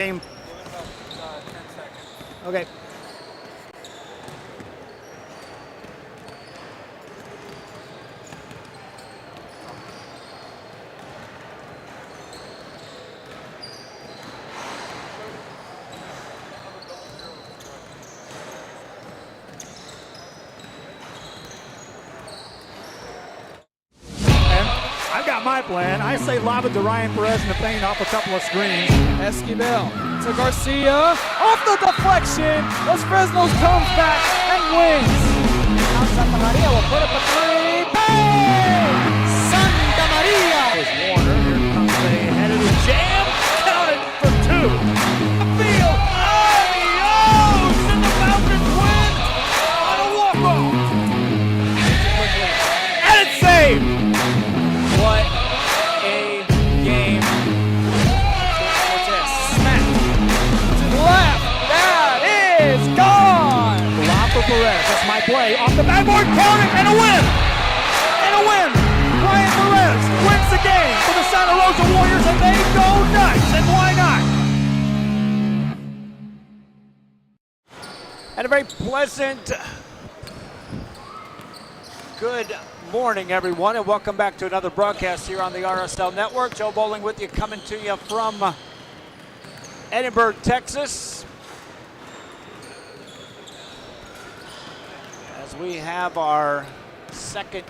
Game. Okay. I've got my plan. I say lob it to Ryan Perez in the paint off a couple of screens. Esquivel to Garcia, off the deflection. Los Fresnos comes back and wins. Now Santa Maria will put up a three. Bang! Santa Maria! There's Warner. Here comes the head of the jam. Counted for two. Field. Adios! And the Falcons win on a walk-off. And it's saved. What a game. Smack to the left. That is gone. Lob for Perez. That's my play. Off the backboard. Count it. And a win. And a win. Ryan Perez wins the game for the Santa Rosa Warriors, and they go nuts. And why not? And a very pleasant good morning, everyone, and welcome back to another broadcast here on the RSL Network. Joe Bowling with you, coming to you from Edinburgh, Texas, as we have our second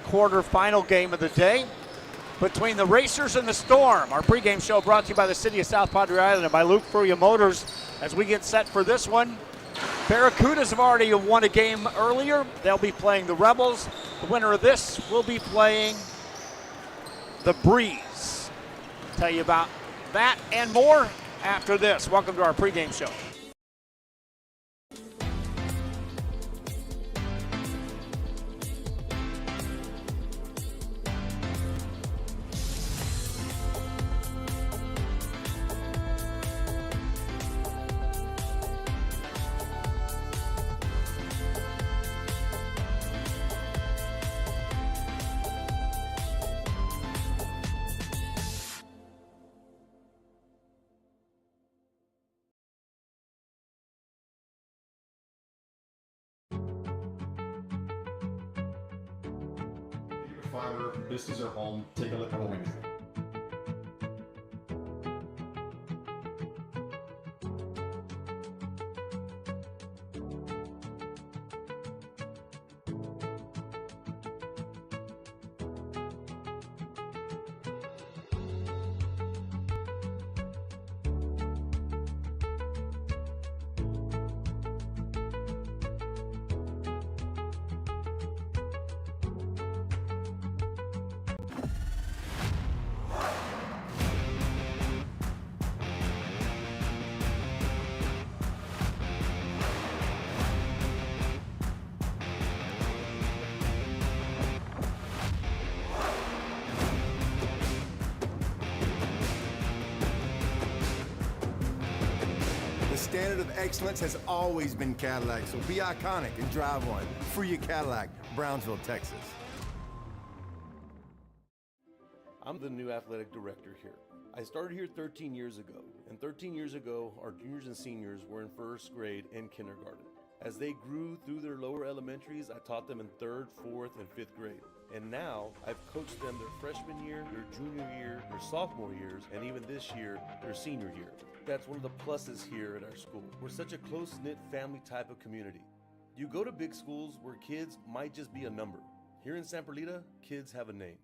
quarterfinal game of the day between the Racers and the Storm. Our pregame show brought to you by the City of South Padre Island and by Luke Fruya Motors. As we get set for this one, Barracudas have already won a game earlier. They'll be playing the Rebels. The winner of this will be playing the Breeze. Tell you about that and more after this. Welcome to our pregame show. Fiber, this is our home. Take a look at what we do. The standard of excellence has always been Cadillac, so be iconic and drive one. Free your Cadillac, Brownsville, Texas. I'm the new athletic director here. I started here 13 years ago, and 13 years ago, our juniors and seniors were in first grade and kindergarten. As they grew through their lower elementaries, I taught them in third, fourth, and fifth grade. And now, I've coached them their freshman year, their junior year, their sophomore years, and even this year, their senior year. That's one of the pluses here at our school. We're such a close-knit family type of community. You go to big schools where kids might just be a number. Here in San Perlita, kids have a name.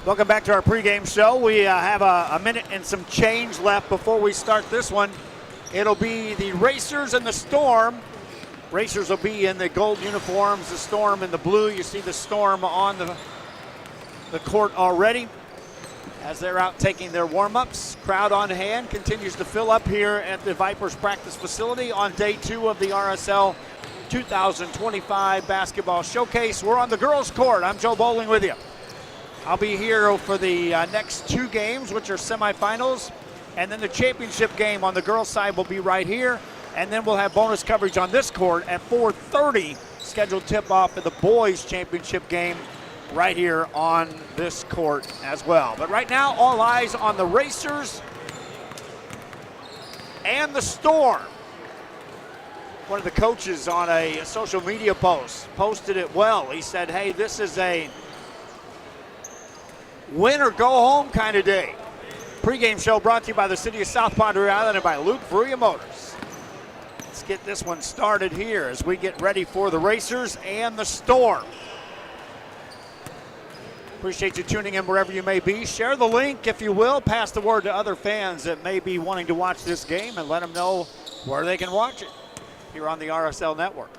Welcome back to our pregame show. We have a minute and some change left before we start this one. It'll be the Racers and the Storm. Racers will be in the gold uniforms, the Storm in the blue. You see the Storm on the court already as they're out taking their warm-ups. Crowd on hand continues to fill up here at the Vipers practice facility on day 2 of the RSL 2025 basketball showcase. We're on the girls' court. I'm Joe Bowling with you. I'll be here for the next 2 games, which are semifinals, and then the championship game on the girls' side will be right here, and then we'll have bonus coverage on this court at 4:30, scheduled tip-off of the boys' championship game right here on this court as well. But right now, all eyes on the Racers and the Storm. One of the coaches on a social media post posted it well. He said, hey, this is a win or go home kind of day. Pre-game show brought to you by the City of South Padre Island and by Luke Veria Motors. Let's get this one started here as we get ready for the Racers and the Storm. Appreciate you tuning in wherever you may be. Share the link, if you will. Pass the word to other fans that may be wanting to watch this game and let them know where they can watch it here on the RSL Network.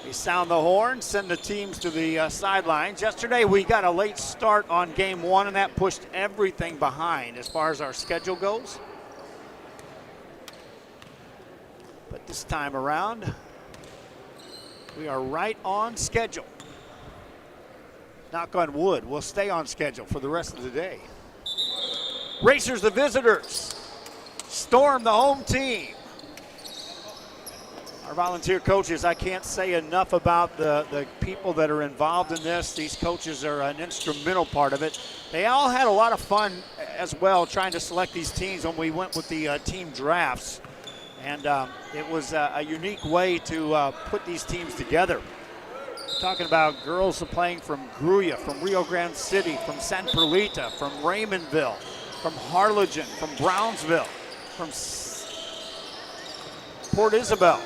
We sound the horn, send the teams to the sidelines. Yesterday we got a late start on game one, and that pushed everything behind as far as our schedule goes. But this time around, we are right on schedule. Knock on wood, we'll stay on schedule for the rest of the day. Racers the visitors, Storm the home team. Our volunteer coaches, I can't say enough about the people that are involved in this. These coaches are an instrumental part of it. They all had a lot of fun as well trying to select these teams when we went with the team drafts. And it was a unique way to put these teams together. Talking about girls playing from Gruya, from Rio Grande City, from San Perlita, from Raymondville, from Harlingen, from Brownsville, from Port Isabel,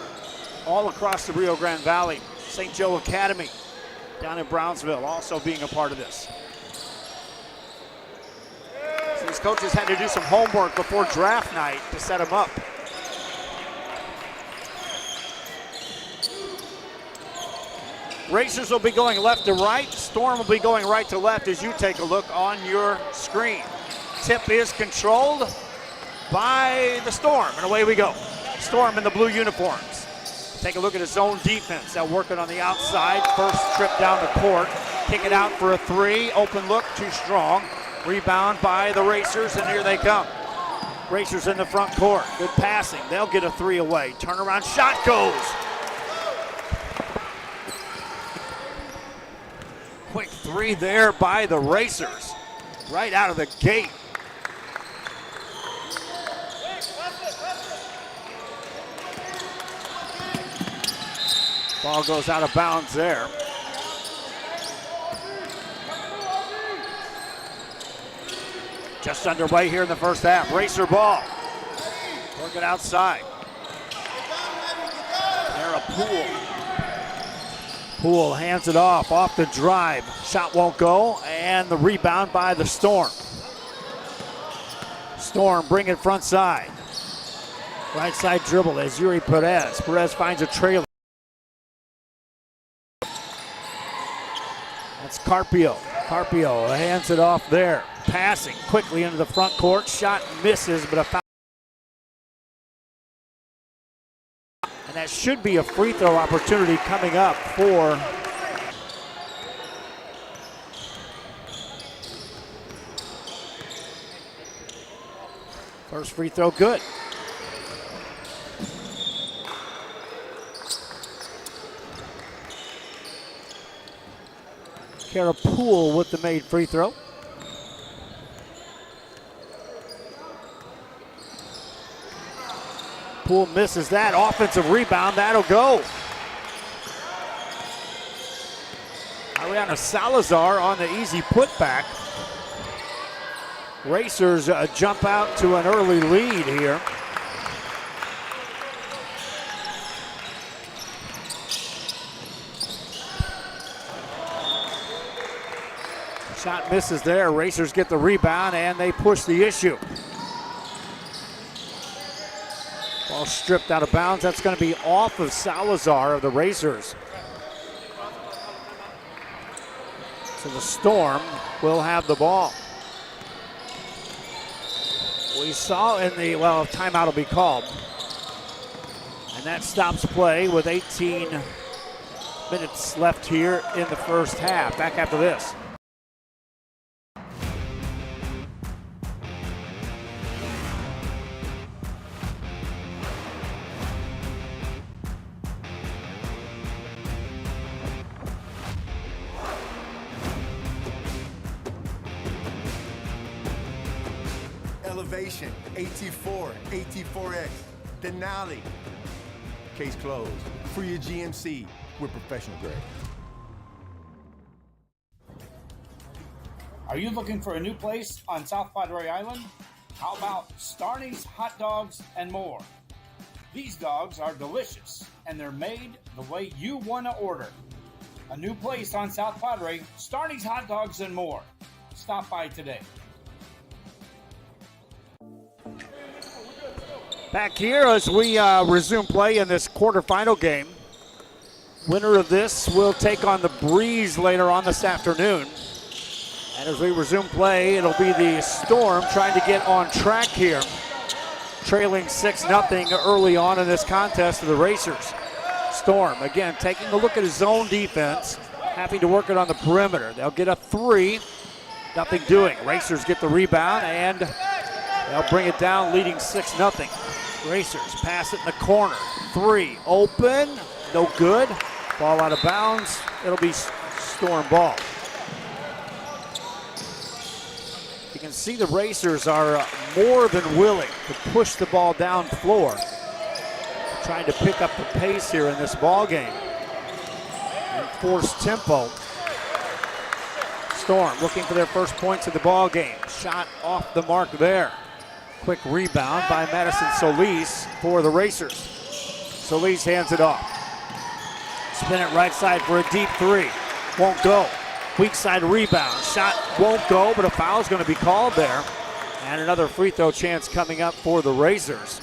all across the Rio Grande Valley. St. Joe Academy down in Brownsville also being a part of this. So these coaches had to do some homework before draft night to set them up. Racers will be going left to right. Storm will be going right to left as you take a look on your screen. Tip is controlled by the Storm, and away we go. Storm in the blue uniforms. Take a look at his zone defense. They're working on the outside. First trip down the court. Kick it out for a three. Open look, too strong. Rebound by the Racers, and here they come. Racers in the front court. Good passing. They'll get a three away. Turnaround shot goes. Quick three there by the Racers, right out of the gate. Ball goes out of bounds there. Just underway here in the first half. Racer ball. Work it outside. There a Poole. Poole hands it off the drive. Shot won't go, and the rebound by the Storm. Storm bring it front side. Right side dribble as Yuri Perez. Perez finds a trailer. That's Carpio. Carpio hands it off there. Passing quickly into the front court. Shot misses, but a foul. And that should be a free throw opportunity coming up for first free throw, good. Kara Poole with the made free throw. Poole misses that. Offensive rebound, that'll go. Ariana Salazar on the easy putback. Racers jump out to an early lead here. Shot misses there. Racers get the rebound and they push the issue. Ball stripped out of bounds. That's going to be off of Salazar of the Racers. So the Storm will have the ball. We saw in the, well, timeout will be called. And that stops play with 18 minutes left here in the first half. Back after this. Elevation, AT4, AT4X, Denali. Case closed. For your GMC, we're professional grade. Are you looking for a new place on South Padre Island? How about Starney's Hot Dogs and More? These dogs are delicious, and they're made the way you want to order. A new place on South Padre, Starney's Hot Dogs and More. Stop by today. Back here as we resume play in this quarterfinal game. Winner of this will take on the Breeze later on this afternoon. And as we resume play, it'll be the Storm trying to get on track here. Trailing 6-0 early on in this contest to the Racers. Storm, again, taking a look at his zone defense, having to work it on the perimeter. They'll get a 3, nothing doing. Racers get the rebound, and they'll bring it down, leading 6-0. Racers pass it in the corner. 3, open, no good. Ball out of bounds. It'll be Storm ball. You can see the Racers are more than willing to push the ball down floor, trying to pick up the pace here in this ball game and force tempo. Storm looking for their first points of the ball game. Shot off the mark there. Quick rebound by Madison Solis for the Racers. Solis hands it off. Spin it right side for a deep 3. Won't go. Weak side rebound. Shot won't go, but a foul is going to be called there. And another free throw chance coming up for the Racers.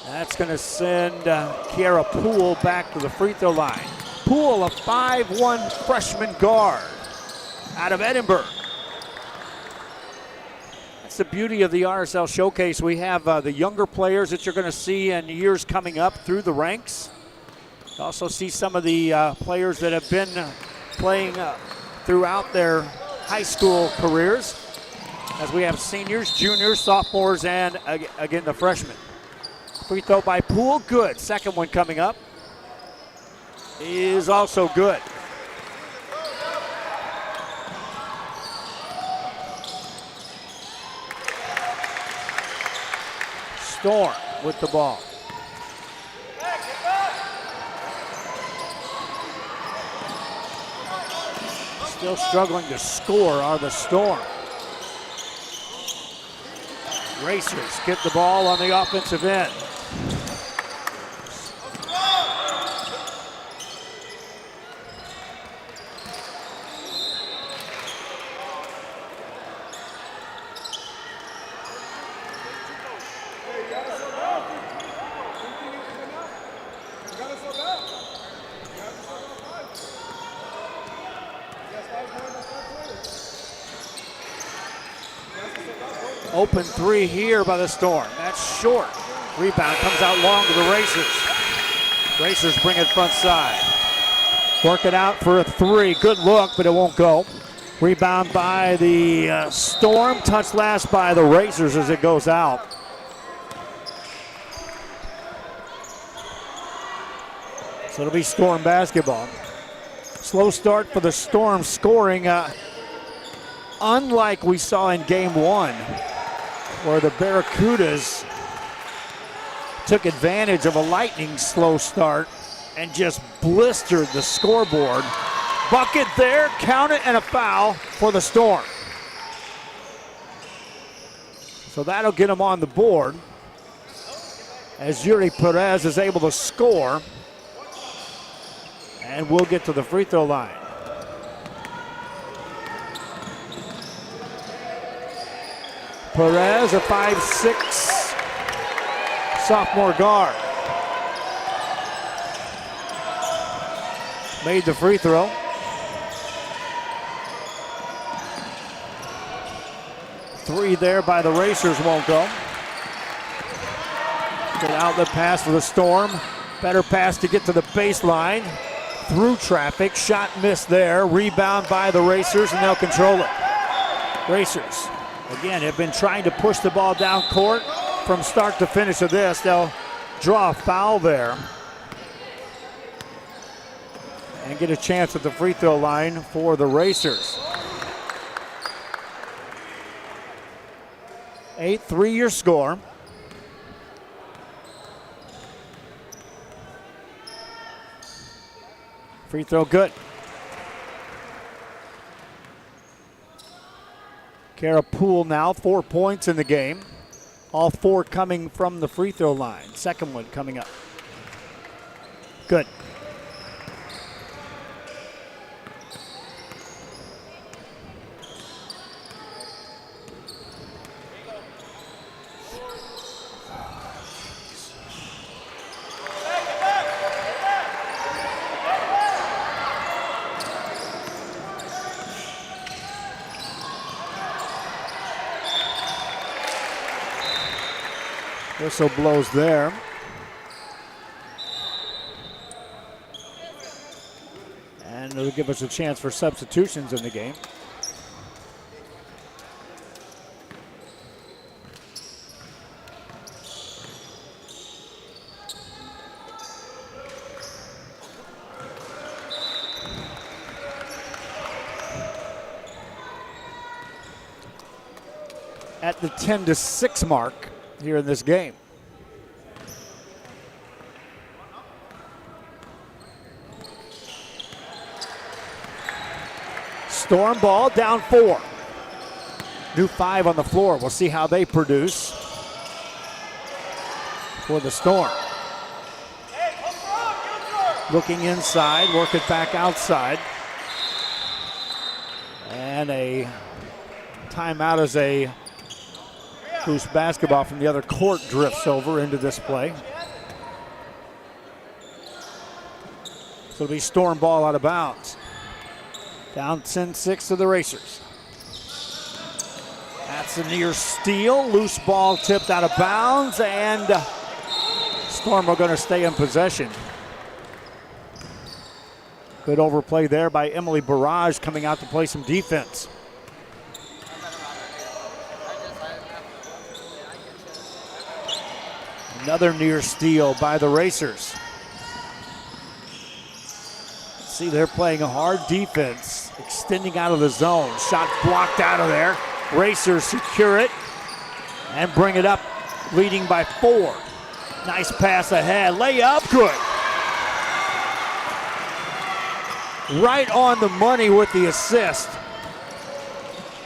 That's going to send Kiara Poole back to the free throw line. Poole, a 5'1" freshman guard out of Edinburgh. That's the beauty of the RSL Showcase. We have the younger players that you're going to see in years coming up through the ranks. You also see some of the players that have been playing throughout their high school careers, as we have seniors, juniors, sophomores, and again the freshmen. Free throw by Poole, good. Second one coming up is also good. Storm with the ball. Still struggling to score are the Storm. Racers get the ball on the offensive end. Open 3 here by the Storm. That's short. Rebound comes out long to the Racers. Racers bring it front side. Work it out for a 3. Good look, but it won't go. Rebound by the Storm. Touched last by the Racers as it goes out. So it'll be Storm basketball. Slow start for the Storm scoring. Unlike we saw in game 1, where the Barracudas took advantage of a lightning slow start and just blistered the scoreboard. Bucket there, count it, and a foul for the Storm. So that'll get them on the board as Yuri Perez is able to score, and we'll get to the free throw line. Perez, a 5'6" sophomore guard. Made the free throw. Three there by the Racers won't go. Good outlet pass for the Storm. Better pass to get to the baseline. Through traffic, shot missed there. Rebound by the Racers, and they'll control it. Racers, again, have been trying to push the ball down court from start to finish of this. They'll draw a foul there and get a chance at the free throw line for the Racers. 8-3 your score. Free throw good. Kara Poole now 4 points in the game. All 4 coming from the free throw line. Second one coming up. Good. Whistle blows there. And it'll give us a chance for substitutions in the game. At the 10-6 mark here in this game. Storm ball down 4. New 5 on the floor. We'll see how they produce for the Storm. Looking inside, work it back outside. And a timeout as a loose basketball from the other court drifts over into this play. So it'll be Storm ball out of bounds. Down 10-6 to the Racers. That's a near steal. Loose ball tipped out of bounds, and Storm are going to stay in possession. Good overplay there by Emily Barrage coming out to play some defense. Another near steal by the Racers. See, they're playing a hard defense, extending out of the zone. Shot blocked out of there. Racers secure it and bring it up, leading by 4. Nice pass ahead. Layup, good. Right on the money with the assist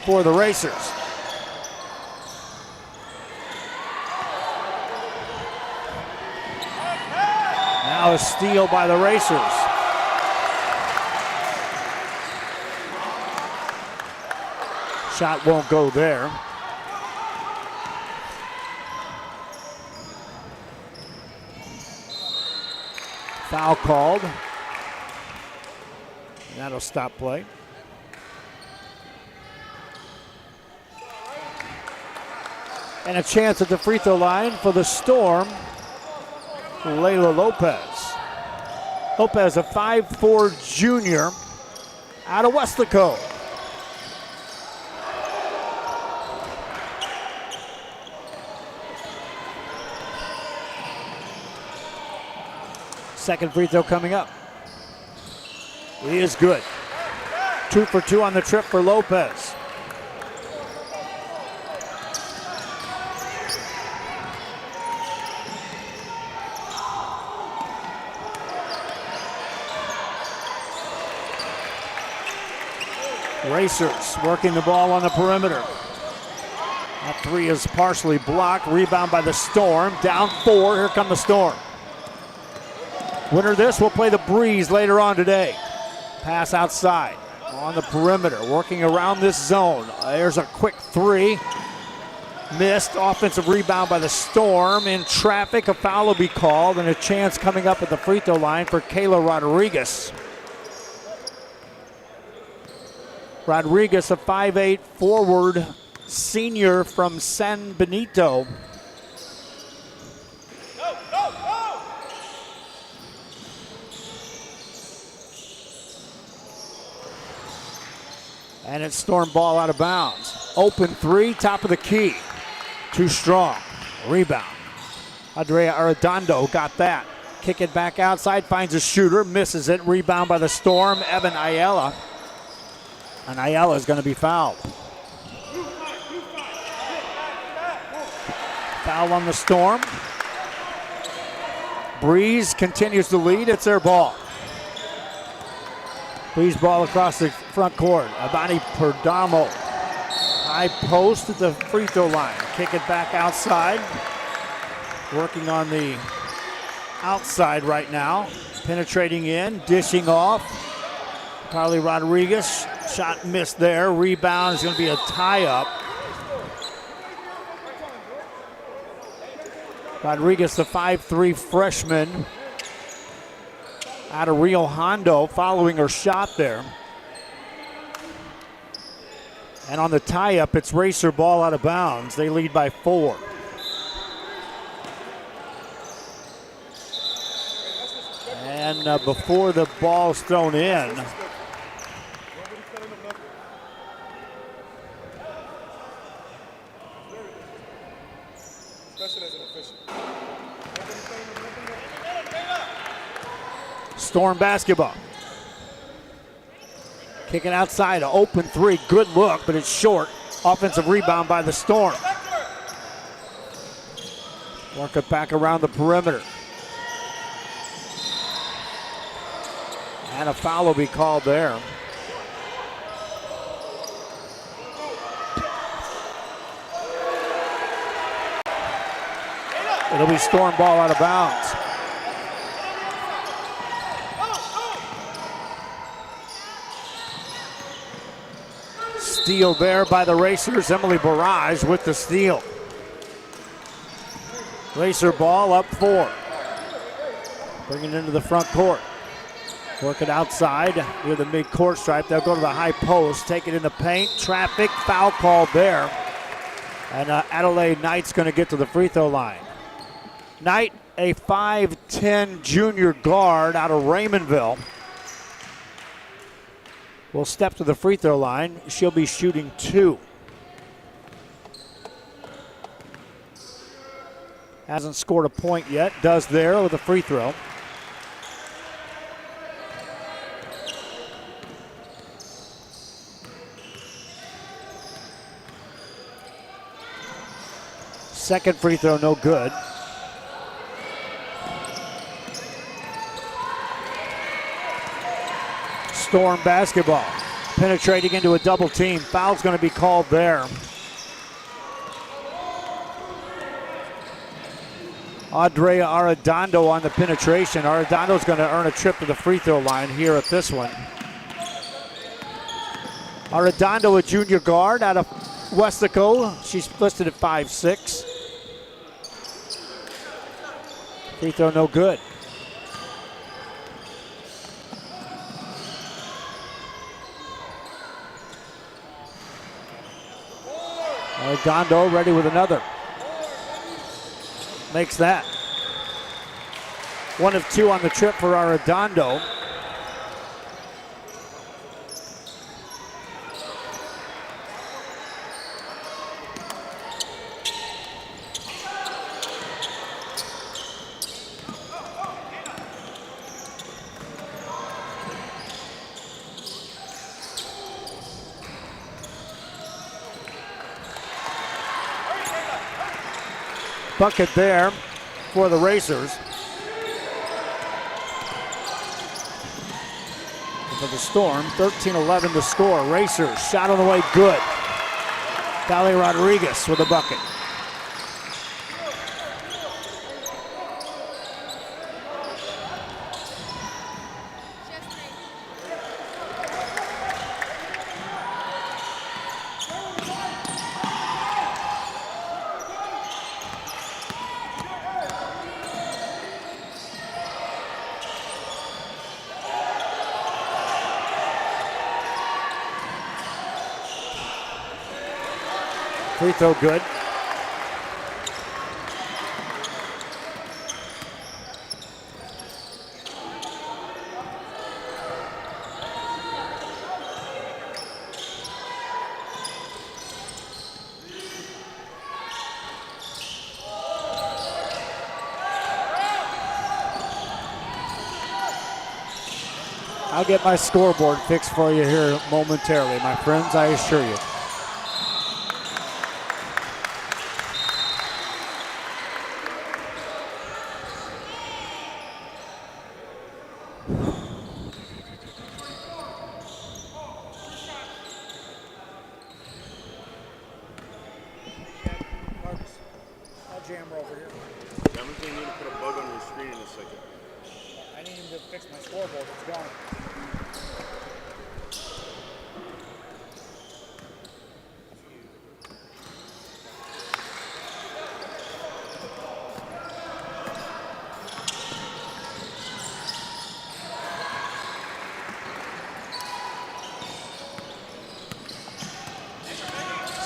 for the Racers. Now a steal by the Racers. Shot won't go there. Foul called. That'll stop play. And a chance at the free throw line for the Storm. Layla Lopez. Lopez, a 5'4" junior out of Weslaco. Second free throw coming up. He is good. 2 for 2 on the trip for Lopez. Racers working the ball on the perimeter. That 3 is partially blocked. Rebound by the Storm. Down 4. Here come the Storm. Winner of this will play the Breeze later on today. Pass outside on the perimeter, working around this zone. There's a quick 3. Missed. Offensive rebound by the Storm. In traffic, a foul will be called, and a chance coming up at the free throw line for Kayla Rodriguez. Rodriguez, a 5'8" forward senior from San Benito. And it's Storm ball out of bounds. Open 3, top of the key. Too strong. Rebound. Andrea Arredondo got that. Kick it back outside, finds a shooter, misses it. Rebound by the Storm, Evan Ayala. And Ayala is going to be fouled. Foul on the Storm. Breeze continues to lead. It's their ball. Breeze ball across the front court. Avani Perdomo. High post at the free throw line. Kick it back outside. Working on the outside right now. Penetrating in, dishing off. Carly Rodriguez. Shot missed there. Rebound is going to be a tie-up. Rodriguez, the 5'3" freshman out of Rio Hondo, following her shot there. And on the tie-up, it's Racer ball out of bounds. They lead by 4. And before the ball's thrown in, Storm basketball. Kicking outside, an open 3, good look, but it's short. Offensive rebound by the Storm. Work it back around the perimeter. And a foul will be called there. It'll be Storm ball out of bounds. Steal there by the Racers. Emily Barrage with the steal. Racer ball up 4. Bring it into the front court. Work it outside near the mid-court stripe. They'll go to the high post, take it in the paint. Traffic, foul called there. And Adelaide Knight's going to get to the free throw line. Knight, a 5'10" junior guard out of Raymondville, will step to the free throw line. She'll be shooting 2. Hasn't scored a point yet. Does there with a free throw. Second free throw, no good. Storm basketball. Penetrating into a double team. Foul's going to be called there. Andrea Arredondo on the penetration. Arredondo's going to earn a trip to the free throw line here at this one. Arredondo, a junior guard out of Westaco. She's listed at 5'6". Free throw no good. Arredondo ready with another. Makes that. 1 of 2 on the trip for Arredondo. Bucket there for the Racers. For the Storm, 13-11 to score. Racers, shot on the way, good. Callie Rodriguez with a bucket. Free throw good. I'll get my scoreboard fixed for you here momentarily, my friends, I assure you. fix my scoreboard. It's gone.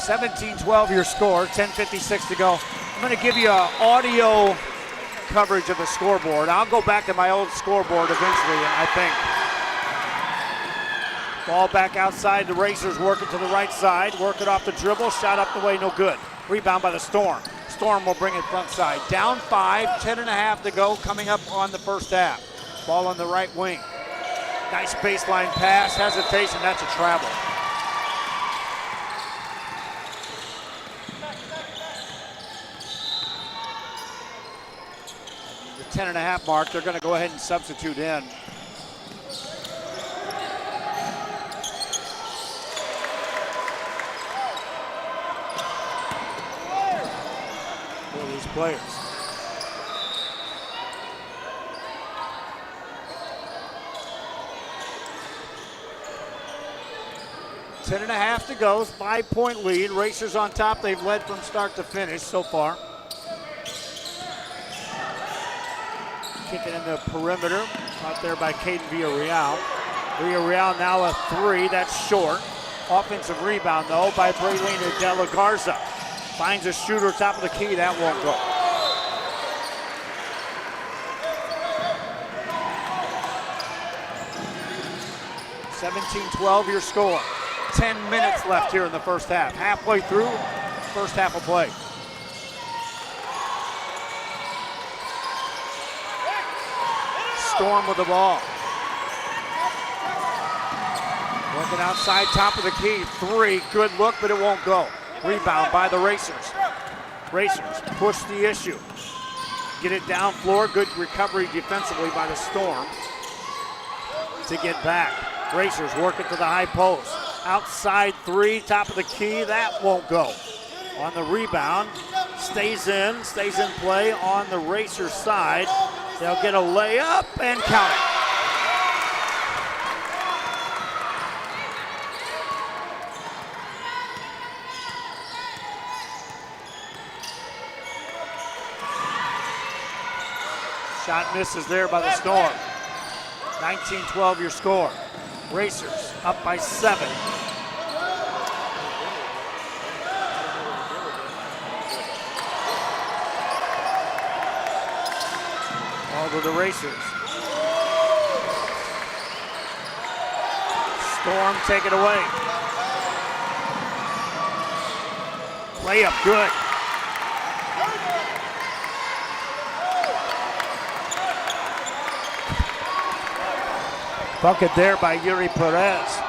(17-12) your score, 10:56 to go. I'm going to give you an audio coverage of the scoreboard. I'll go back to my old scoreboard eventually, I think. Ball back outside. The Racers working to the right side. Working off the dribble. Shot up the way, no good. Rebound by the Storm. Storm will bring it front side. Down 5, 10.5 to go, coming up on the first half. Ball on the right wing. Nice baseline pass. Hesitation, that's a travel. The 10.5 mark, they're going to go ahead and substitute in. For these players. Ten and a half to go, 5-point lead. Racers on top. They've led from start to finish so far. Kicking in the perimeter, out there by Caden Villarreal. Villarreal now a 3, that's short. Offensive rebound though by Braylina De La Garza. Finds a shooter top of the key, that won't go. (17-12) your score. 10 minutes left here in the first half. Halfway through, first half of play. Storm with the ball. Working outside, top of the key. 3, good look, but it won't go. Rebound by the Racers. Racers push the issue. Get it down floor. Good recovery defensively by the Storm to get back. Racers working to the high post. Outside 3, top of the key. That won't go. On the rebound, stays in play on the Racers side. They'll get a layup and count it. Shot misses there by the Storm. 19-12 your score. Racers up by 7. All to the Racers. Storm take it away. Layup good. Bucket there by Yuri Perez.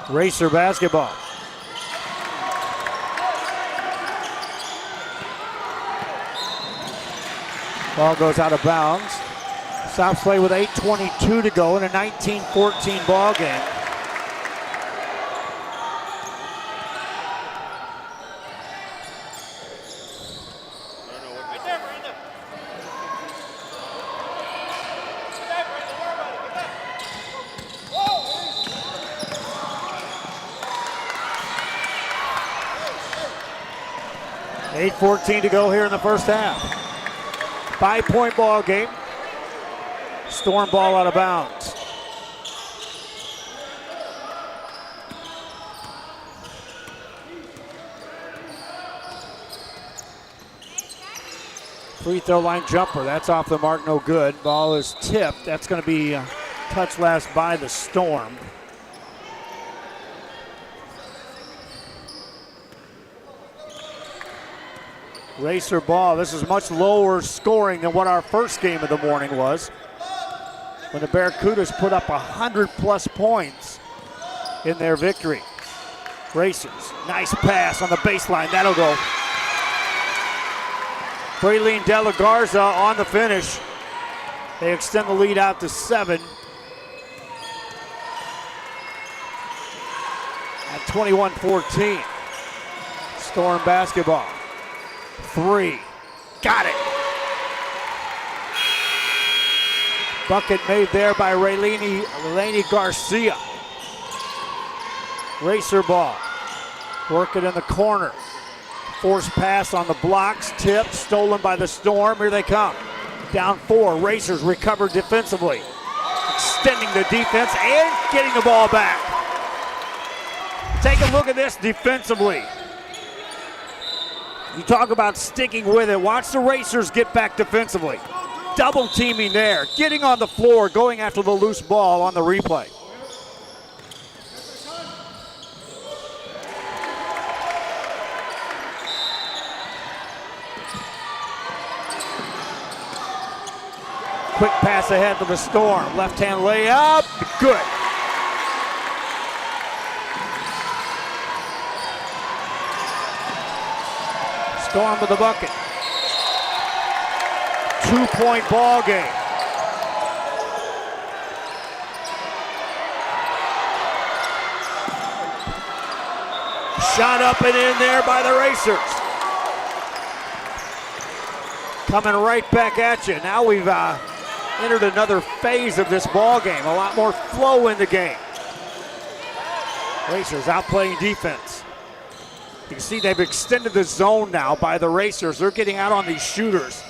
Racer basketball. Ball goes out of bounds. Stops play with 8:22 to go in a 19-14 ball game. .14 to go here in the first half. 5-point ball game. Storm ball out of bounds. Free throw line jumper. That's off the mark, no good. Ball is tipped. That's going to be touched last by the Storm. Racer ball. This is much lower scoring than what our first game of the morning was, when the Barracudas put up 100+ points in their victory. Racers, nice pass on the baseline. That'll go. Braylina De La Garza on the finish. They extend the lead out to 7. At 21-14. Storm basketball. 3. Got it. Bucket made there by Raylene Garcia. Racer ball. Working in the corner. Forced pass on the blocks. Tip stolen by the Storm. Here they come. Down 4. Racers recovered defensively. Extending the defense and getting the ball back. Take a look at this defensively. You talk about sticking with it. Watch the Racers get back defensively. Double teaming there. Getting on the floor, going after the loose ball on the replay. Quick pass ahead to the Storm. Left-hand layup. Good. Storm with the bucket. 2-point ball game. Shot up and in there by the Racers. Coming right back at you. Now we've entered another phase of this ball game. A lot more flow in the game. Racers outplaying defense. You can see they've extended the zone now by the Racers. They're getting out on these shooters.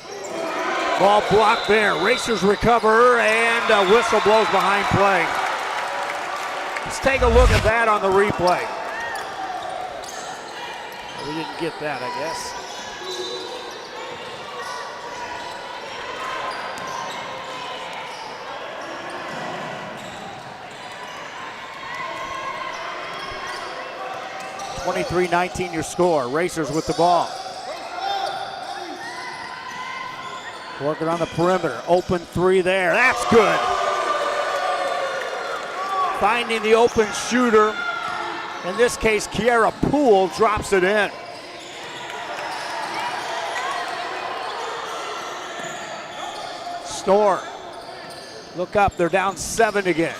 Ball blocked there. Racers recover and a whistle blows behind play. Let's take a look at that on the replay. We didn't get that, I guess. (23-19) your score. Racers with the ball. Working on the perimeter. Open 3 there. That's good. Finding the open shooter. In this case, Kiera Poole drops it in. Storm. Look up. They're down 7 again.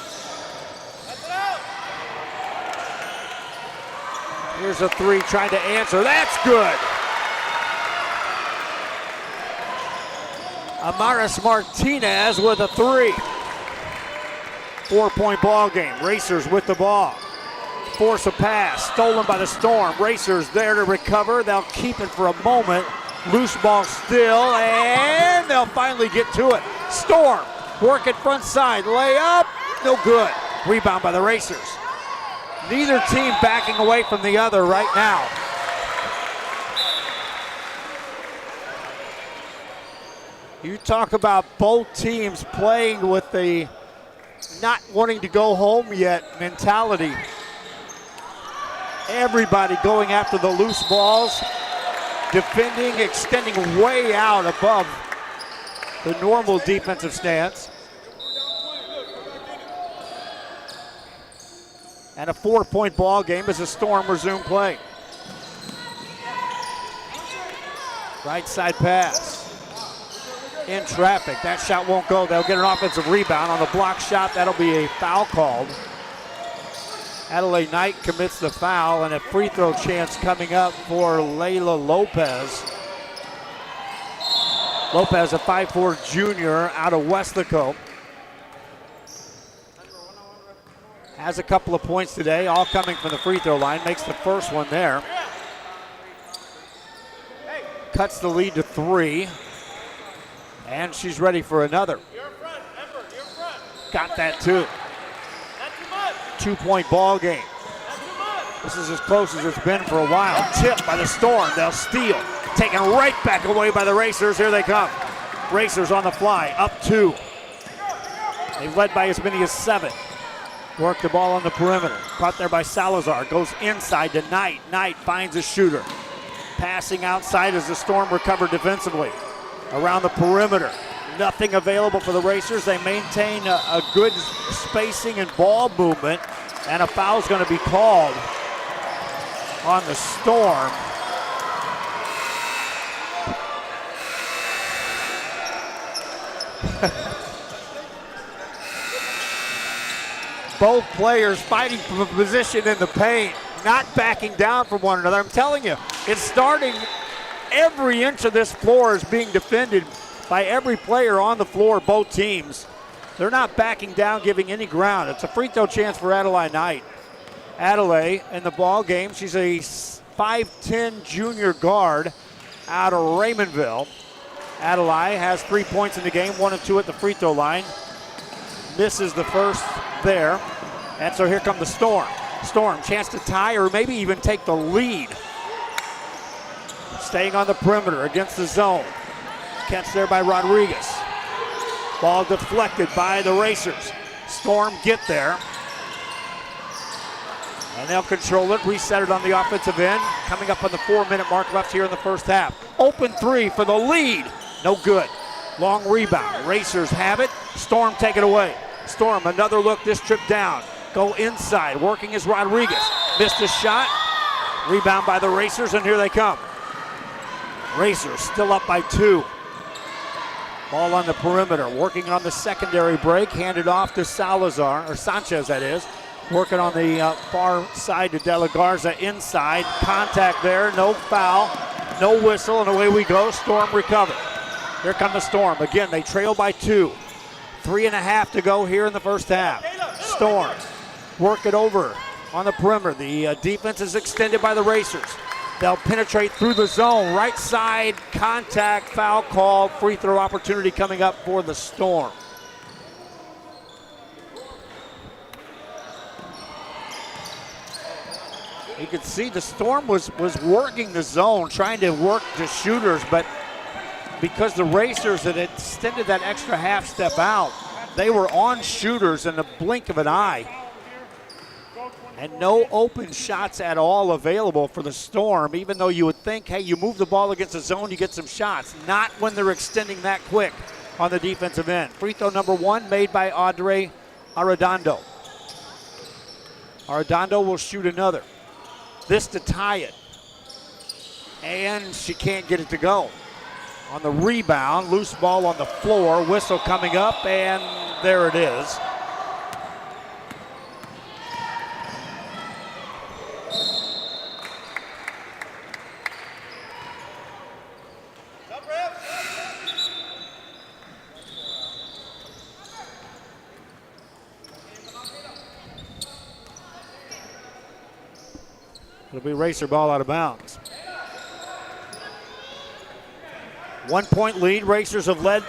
Here's a 3 trying to answer. That's good. Amaris Martinez with a 3. 4-point ball game. Racers with the ball. Force a pass. Stolen by the Storm. Racers there to recover. They'll keep it for a moment. Loose ball still. And they'll finally get to it. Storm. Work at front side. Layup. No good. Rebound by the Racers. Neither team backing away from the other right now. You talk about both teams playing with the not wanting to go home yet mentality. Everybody going after the loose balls, defending, extending way out above the normal defensive stance. And a 4-point ball game as the Storm resume play. Right side pass. In traffic. That shot won't go. They'll get an offensive rebound on the block shot. That'll be a foul called. Adelaide Knight commits the foul, and a free throw chance coming up for Layla Lopez. Lopez, a 5'4" junior out of Weslaco. Has a couple of points today, all coming from the free throw line. Makes the first one there. Cuts the lead to 3. And she's ready for another. Got that too. 2-point ball game. This is as close as it's been for a while. Tipped by the Storm. They'll steal. Taken right back away by the Racers. Here they come. Racers on the fly. Up 2. They've led by as many as 7. Work the ball on the perimeter. Caught there by Salazar. Goes inside to Knight. Knight finds a shooter. Passing outside as the Storm recover defensively. Around the perimeter. Nothing available for the Racers. They maintain a good spacing and ball movement. And a foul's going to be called on the Storm. Both players fighting for position in the paint, not backing down from one another. I'm telling you, it's starting. Every inch of this floor is being defended by every player on the floor, both teams. They're not backing down, giving any ground. It's a free throw chance for Adelaide Knight. Adelaide in the ball game. She's a 5'10 junior guard out of Raymondville. Adelaide has 3 points in the game, 1 of 2 at the free throw line. Misses the first there. And so here come the Storm. Storm, chance to tie or maybe even take the lead. Staying on the perimeter against the zone. Catch there by Rodriguez. Ball deflected by the Racers. Storm get there. And they'll control it, reset it on the offensive end. Coming up on the 4-minute mark left here in the first half. Open three for the lead. No good. Long rebound. Racers have it. Storm take it away. Storm, another look, this trip down. Go inside, working is Rodriguez. Missed a shot. Rebound by the Racers, and here they come. Racers still up by 2. Ball on the perimeter, working on the secondary break. Handed off to Salazar, or Sanchez that is. Working on the far side to De La Garza inside. Contact there, no foul, no whistle, and away we go. Storm recover. Here come the Storm. Again, they trail by 2. 3.5 to go here in the first half. Storm work it over on the perimeter. The defense is extended by the Racers. They'll penetrate through the zone. Right side, contact, foul call, free throw opportunity coming up for the Storm. You could see the Storm was working the zone, trying to work the shooters, but because the Racers had extended that extra half step out, they were on shooters in the blink of an eye. And no open shots at all available for the Storm, even though you would think, hey, you move the ball against the zone, you get some shots. Not when they're extending that quick on the defensive end. Free throw number 1 made by Audrey Arredondo. Arredondo will shoot another. This to tie it. And she can't get it to go. On the rebound, loose ball on the floor, whistle coming up, and there it is. It'll be Racer ball out of bounds. 1 point lead. Racers have led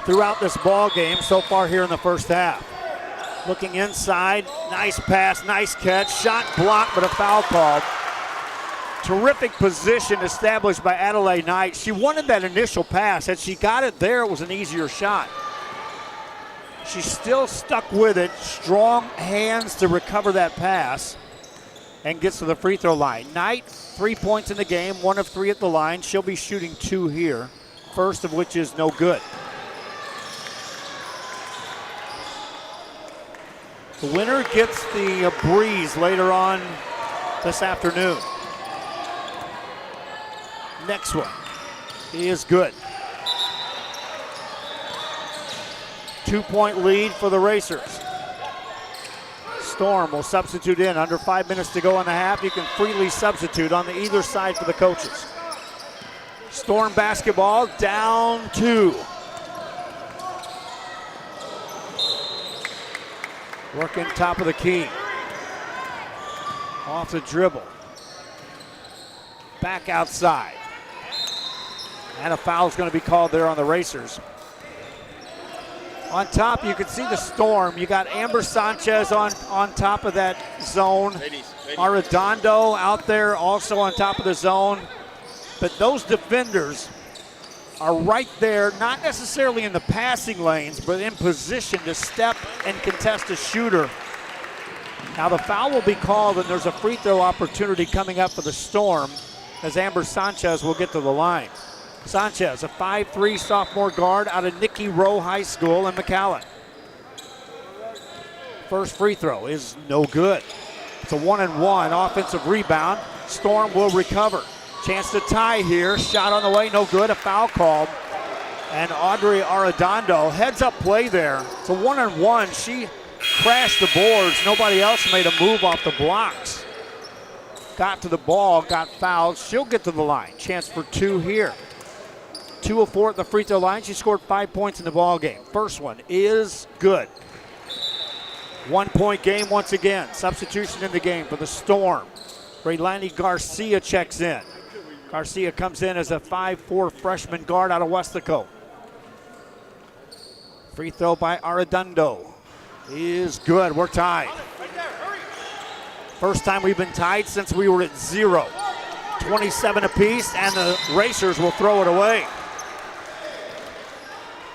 throughout this ball game so far here in the first half. Looking inside, nice pass, nice catch, shot blocked, but a foul called. Terrific position established by Adelaide Knight. She wanted that initial pass. Had she got it there, it was an easier shot. She still stuck with it. Strong hands to recover that pass and gets to the free throw line. Knight, 3 points in the game, 1 of 3 at the line. She'll be shooting 2 here, first of which is no good. The winner gets the breeze later on this afternoon. Next one is good. 2 point lead for the Racers. Storm will substitute in. Under 5 minutes to go in the half. You can freely substitute on the either side for the coaches. Storm basketball down 2. Working top of the key. Off the dribble. Back outside. And a foul is going to be called there on the Racers. On top, you can see the Storm. You got Amber Sanchez on top of that zone. Arredondo out there also on top of the zone. But those defenders are right there, not necessarily in the passing lanes, but in position to step and contest a shooter. Now the foul will be called, and there's a free throw opportunity coming up for the Storm as Amber Sanchez will get to the line. Sanchez, a 5'3" sophomore guard out of Nicky Rowe High School in McAllen. First free throw is no good. It's a 1-and-1 offensive rebound. Storm will recover. Chance to tie here. Shot on the way, no good. A foul called. And Audrey Arredondo, heads up play there. It's a 1-on-1. She crashed the boards. Nobody else made a move off the blocks. Got to the ball, got fouled. She'll get to the line. Chance for 2 here. 2 of 4 at the free throw line. She scored 5 points in the ball game. First one is good. 1 point game once again. Substitution in the game for the Storm. Raylani Garcia checks in. Garcia comes in as a 5'4" freshman guard out of Westaco. Free throw by Arredondo is good. We're tied. First time we've been tied since we were at 0. 27 apiece, and the Racers will throw it away.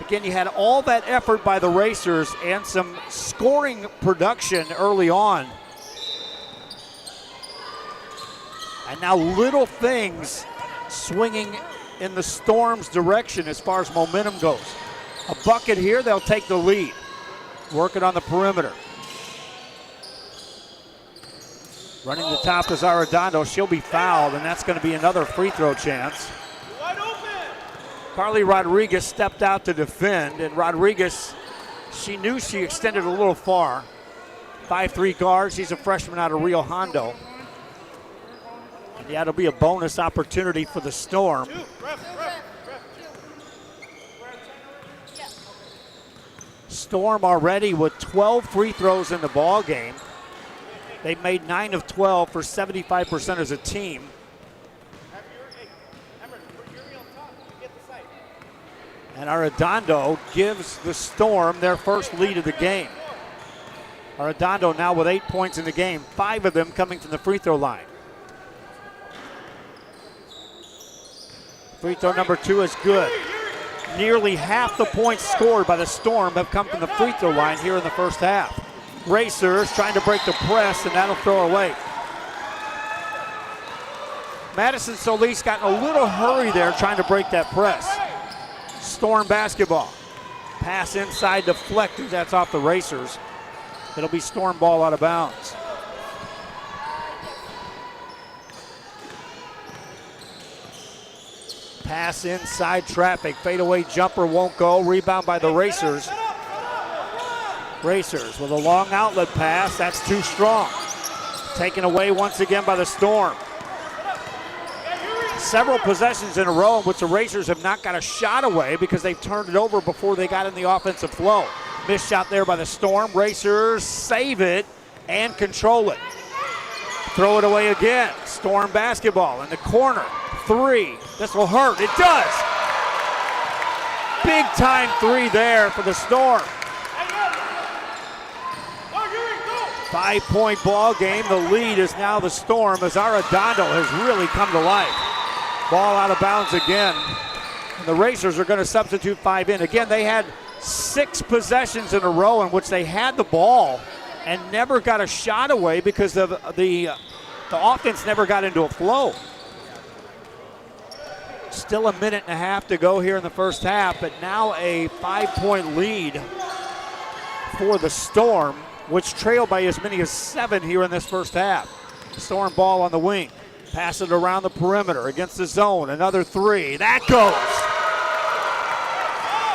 Again, you had all that effort by the Racers and some scoring production early on. And now little things swinging in the Storm's direction as far as momentum goes. A bucket here, they'll take the lead. Working on the perimeter. Running the top is Arredondo. She'll be fouled, and that's going to be another free throw chance. Carly Rodriguez stepped out to defend, and Rodriguez, she knew she extended a little far. 5'3" guard. She's a freshman out of Rio Hondo. Yeah, it'll be a bonus opportunity for the Storm. Storm already with 12 free throws in the ball game. They made 9 of 12 for 75% as a team. And Arredondo gives the Storm their first lead of the game. Arredondo now with 8 points in the game, 5 of them coming from the free throw line. Free throw number 2 is good. Nearly half the points scored by the Storm have come from the free throw line here in the first half. Racers trying to break the press, and that'll throw away. Madison Solis got in a little hurry there trying to break that press. Storm basketball. Pass inside deflected. That's off the Racers. It'll be Storm ball out of bounds. Pass inside traffic. Fadeaway jumper won't go. Rebound by the Racers. Racers with a long outlet pass. That's too strong. Taken away once again by the Storm. Several possessions in a row in which the Racers have not got a shot away because they've turned it over before they got in the offensive flow. Missed shot there by the Storm. Racers save it and control it. Throw it away again. Storm basketball in the corner. 3. This will hurt. It does. Big time 3 there for the Storm. 5-point ball game. The lead is now the Storm as Arredondo has really come to life. Ball out of bounds again. And the Racers are going to substitute 5 in. Again, they had 6 possessions in a row in which they had the ball and never got a shot away because of the offense never got into a flow. Still a minute and a half to go here in the first half, but now a 5-point lead for the Storm, which trailed by as many as 7 here in this first half. Storm ball on the wing. Pass it around the perimeter against the zone. Another 3. That goes.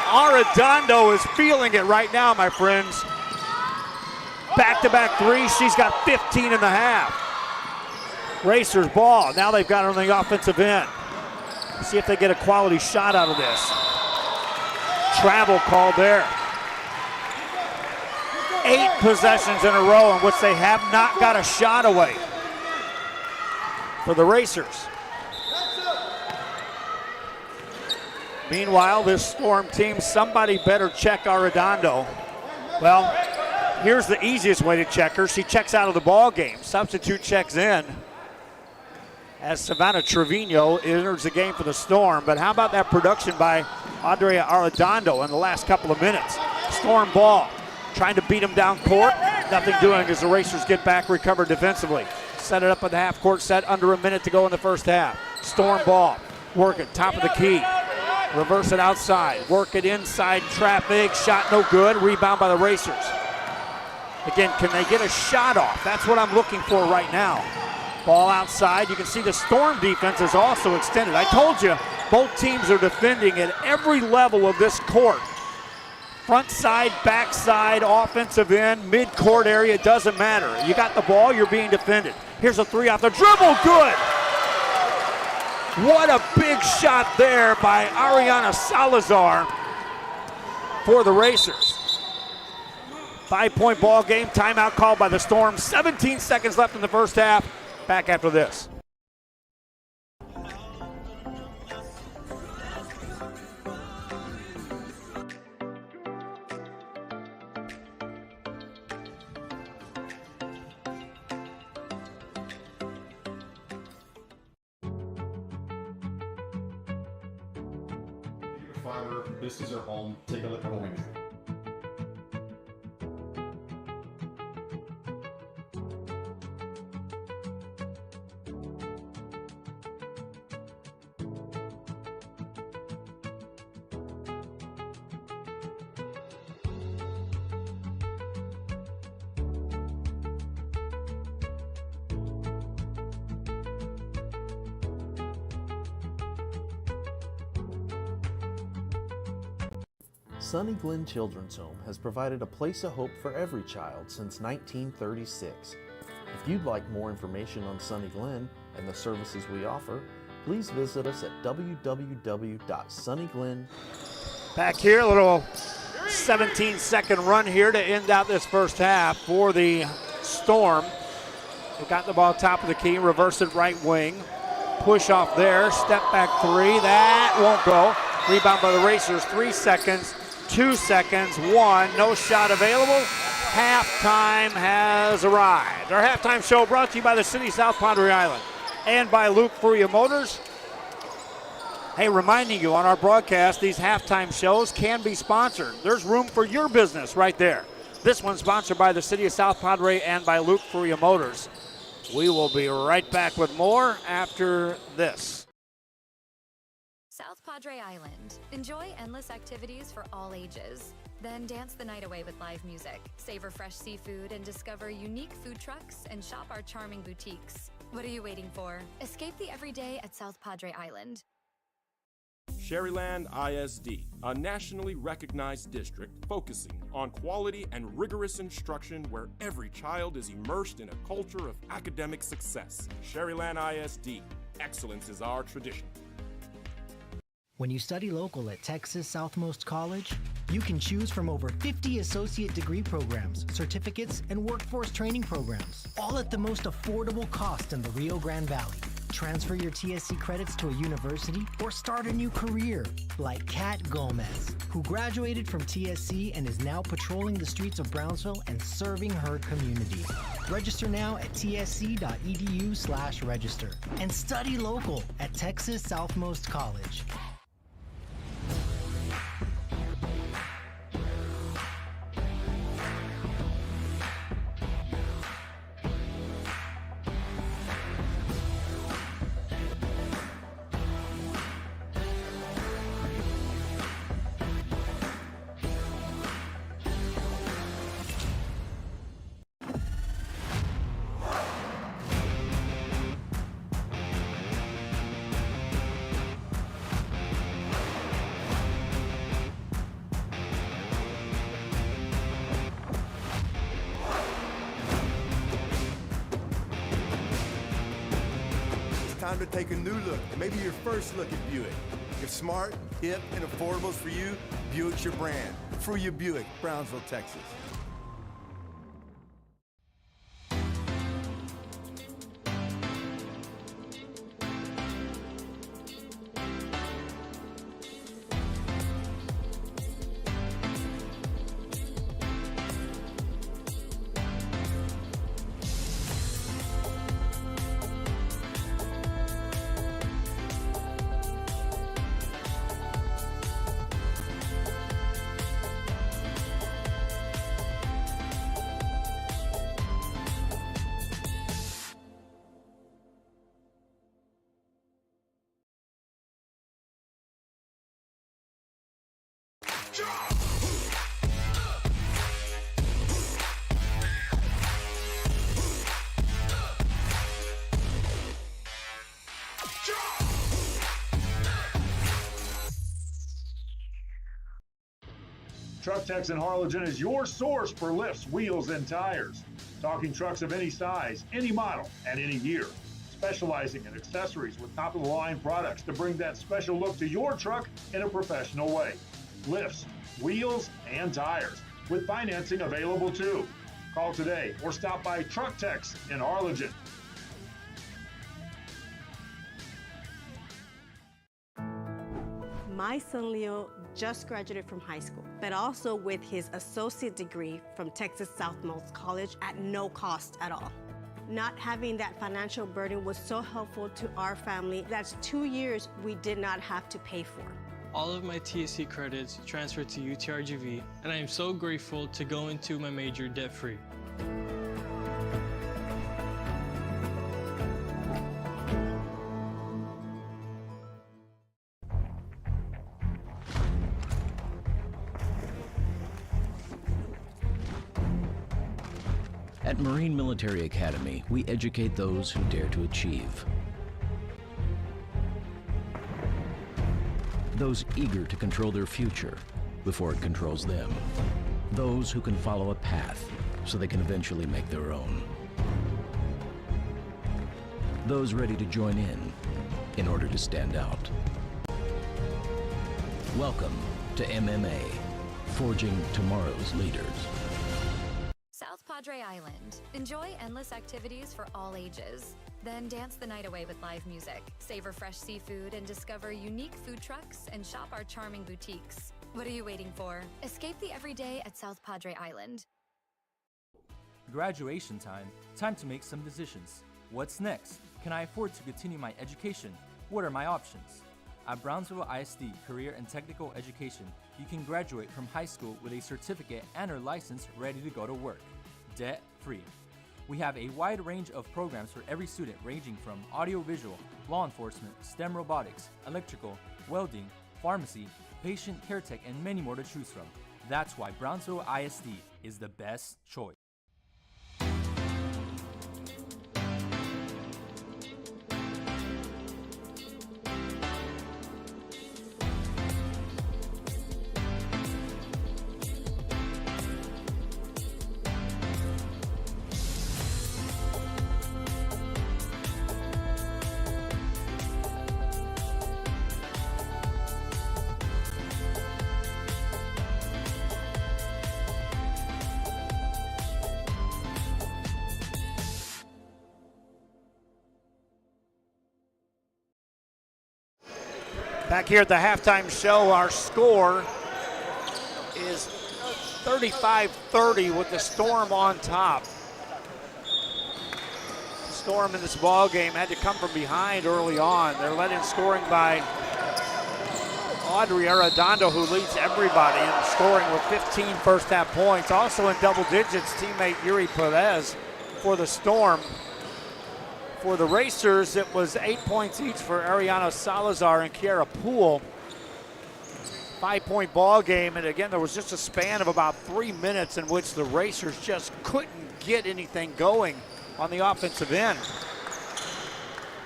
Arredondo is feeling it right now, my friends. Back-to-back 3. She's got 15 and a half. Racers ball. Now they've got it on the offensive end. See if they get a quality shot out of this. Travel called there. 8 possessions in a row in which they have not got a shot away for the Racers. Meanwhile, this Storm team, somebody better check Arredondo. Well, here's the easiest way to check her. She checks out of the ball game. Substitute checks in as Savannah Trevino enters the game for the Storm. But how about that production by Andrea Arredondo in the last couple of minutes? Storm ball, trying to beat them down court. Nothing doing as the Racers get back, recover defensively. Set it up at the half court set, under a minute to go in the first half. Storm ball, work it, top of the key. Reverse it outside, work it inside traffic, shot no good, rebound by the Racers. Again, can they get a shot off? That's what I'm looking for right now. Ball outside, you can see the Storm defense is also extended. I told you, both teams are defending at every level of this court. Front side, back side, offensive end, mid-court area, it doesn't matter. You got the ball, you're being defended. Here's a 3 off the dribble, good! What a big shot there by Ariana Salazar for the Racers. 5-point ball game, timeout called by the Storm. 17 seconds left in the first half. Back after this. Fiber, this is our home. Take a look at what we do. Sunny Glen Children's Home has provided a place of hope for every child since 1936. If you'd like more information on Sunny Glen and the services we offer, please visit us at www.sunnyglen. Back here, a little 17-second run here to end out this first half for the Storm. They got the ball top of the key, reverse it right wing. Push off there, step back three, that won't go. Rebound by the Racers, 3 seconds, 2 seconds, 1, no shot available. Halftime has arrived. Our halftime show brought to you by the City of South Padre Island and by Luke Furia Motors. Hey, reminding you on our broadcast, these halftime shows can be sponsored. There's room for your business right there. This one's sponsored by the City of South Padre and by Luke Furia Motors. We will be right back with more after this. South Padre Island. Enjoy endless activities for all ages. Then dance the night away with live music, savor fresh seafood, and discover unique food trucks and shop our charming boutiques. What are you waiting for? Escape the everyday at South Padre Island. Sherryland ISD, a nationally recognized district focusing on quality and rigorous instruction where every child is immersed in a culture of academic success. Sherryland ISD, excellence is our tradition. When you study local at Texas Southmost College, you can choose from over 50 associate degree programs, certificates, and workforce training programs, all at the most affordable cost in the Rio Grande Valley. Transfer your TSC credits to a university or start a new career, like Kat Gomez, who graduated from TSC and is now patrolling the streets of Brownsville and serving her community. Register now at tsc.edu/register and study local at Texas Southmost College. Time to take a new look, and maybe your first look at Buick. If smart, hip, and affordable is for you, Buick's your brand. Furia Buick, Brownsville, Texas. Truck Techs in Harlingen is your source for lifts, wheels, and tires. Talking trucks of any size, any model, and any year. specializing in accessories with top-of-the-line products to bring that special look to your truck in a professional way. Lifts, wheels, and tires, with financing available too. Call today or stop by Truck Tex in Arlington. My son Leo just graduated from high school, but also with his associate degree from Texas Southmost College at no cost at all. Not having that financial burden was so helpful to our family. That's 2 years we did not have to pay for. All of my TSC credits transferred to UTRGV, and I am so grateful to go into my major debt-free. At Marine Military Academy, we educate those who dare to achieve. Those eager to control their future before it controls them. Those who can follow a path so they can eventually make their own. Those ready to join in order to stand out. Welcome to MMA, Forging Tomorrow's Leaders. South Padre Island. Enjoy endless activities for all ages. Then dance the night away with live music, savor fresh seafood, and discover unique food trucks and shop our charming boutiques. What are you waiting for? Escape the everyday at South Padre Island. Graduation time. Time to make some decisions. What's next? Can I afford to continue my education? What are my options? At Brownsville ISD Career and Technical Education, you can graduate from high school with a certificate and or license ready to go to work, debt-free. We have a wide range of programs for every student ranging from audiovisual, law enforcement, STEM robotics, electrical, welding, pharmacy, patient care tech, and many more to choose from. That's why Brownsville ISD is the best choice. Back here at the halftime show, our score is 35-30 with the Storm on top. The Storm in this ball game had to come from behind early on. They're led in scoring by Audrey Arredondo, who leads everybody in scoring with 15 first half points. Also in double digits, teammate Yuri Perez for the Storm. For the Racers, it was 8 points each for Ariana Salazar and Kiara Poole. 5-point ball game, and again, there was just a span of about 3 minutes in which the Racers just couldn't get anything going on the offensive end.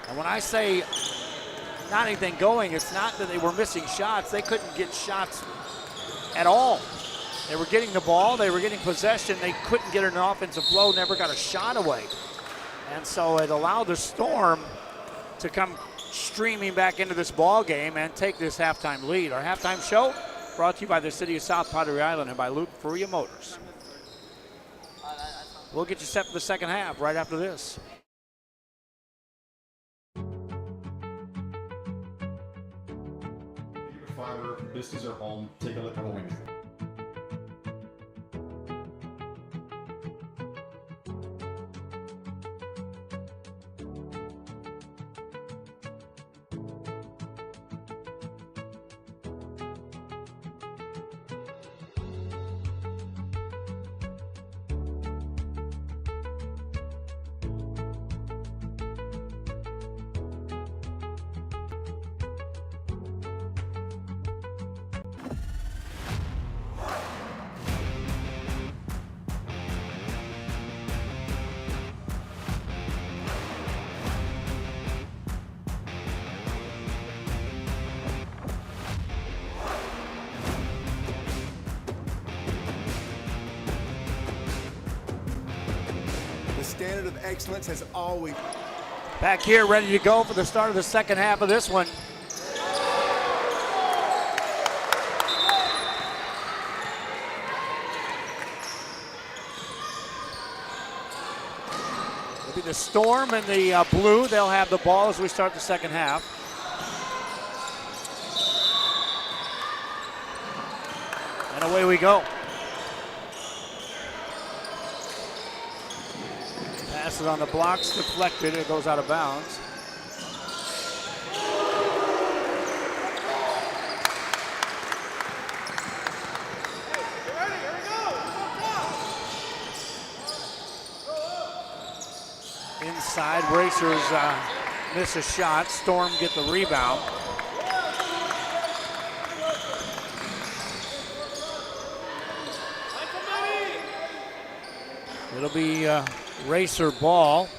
And when I say not anything going, it's not that they were missing shots. They couldn't get shots at all. They were getting the ball, they were getting possession, they couldn't get an offensive flow, never got a shot away. And so it allowed the Storm to come streaming back into this ball game and take this halftime lead. Our halftime show brought to you by the City of South Padre Island and by Luke Furia Motors. We'll get you set for the second half right after this. Fiber, this is our home. Take a look at what we do. The standard of excellence has always... Back here, ready to go for the start of the second half of this one. It'll be the Storm and the Blue. They'll have the ball as we start the second half. And away we go. Pass it on the blocks, deflected, it goes out of bounds. Inside, Racers miss a shot. Storm get the rebound. It'll be Racer ball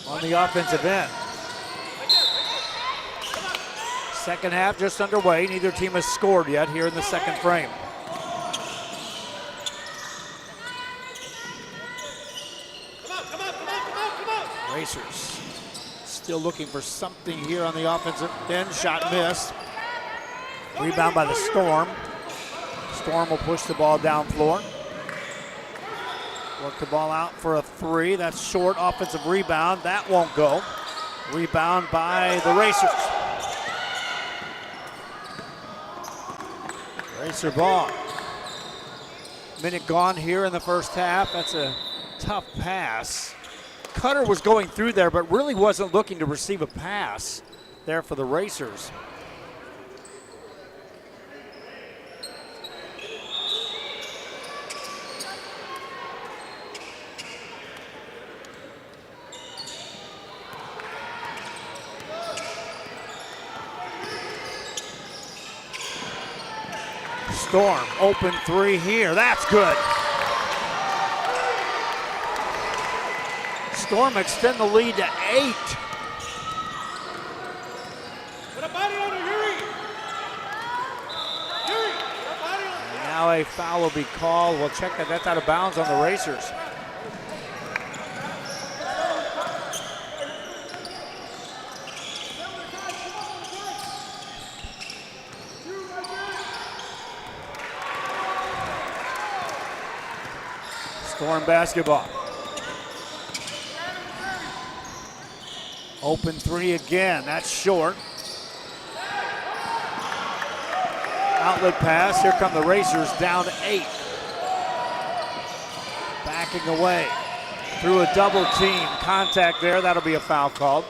on the offensive end. Second half just underway. Neither team has scored yet here in the second frame. Racers still looking for something here on the offensive end. Shot missed. Rebound by the Storm. Storm will push the ball down floor. Work the ball out for a three. That's short. Offensive rebound. That won't go. Rebound by the Racers. Racer ball. Minute gone here in the first half. That's a tough pass. Cutter was going through there, but really wasn't looking to receive a pass there for the Racers. Storm, open three here. That's good. Storm extend the lead to 8. And now a foul will be called. We'll check that. That's out of bounds on the Racers. Storm basketball. Open three again. That's short. Outlet pass. Here come the Racers down to 8. Backing away through a double team. Contact there. That'll be a foul called.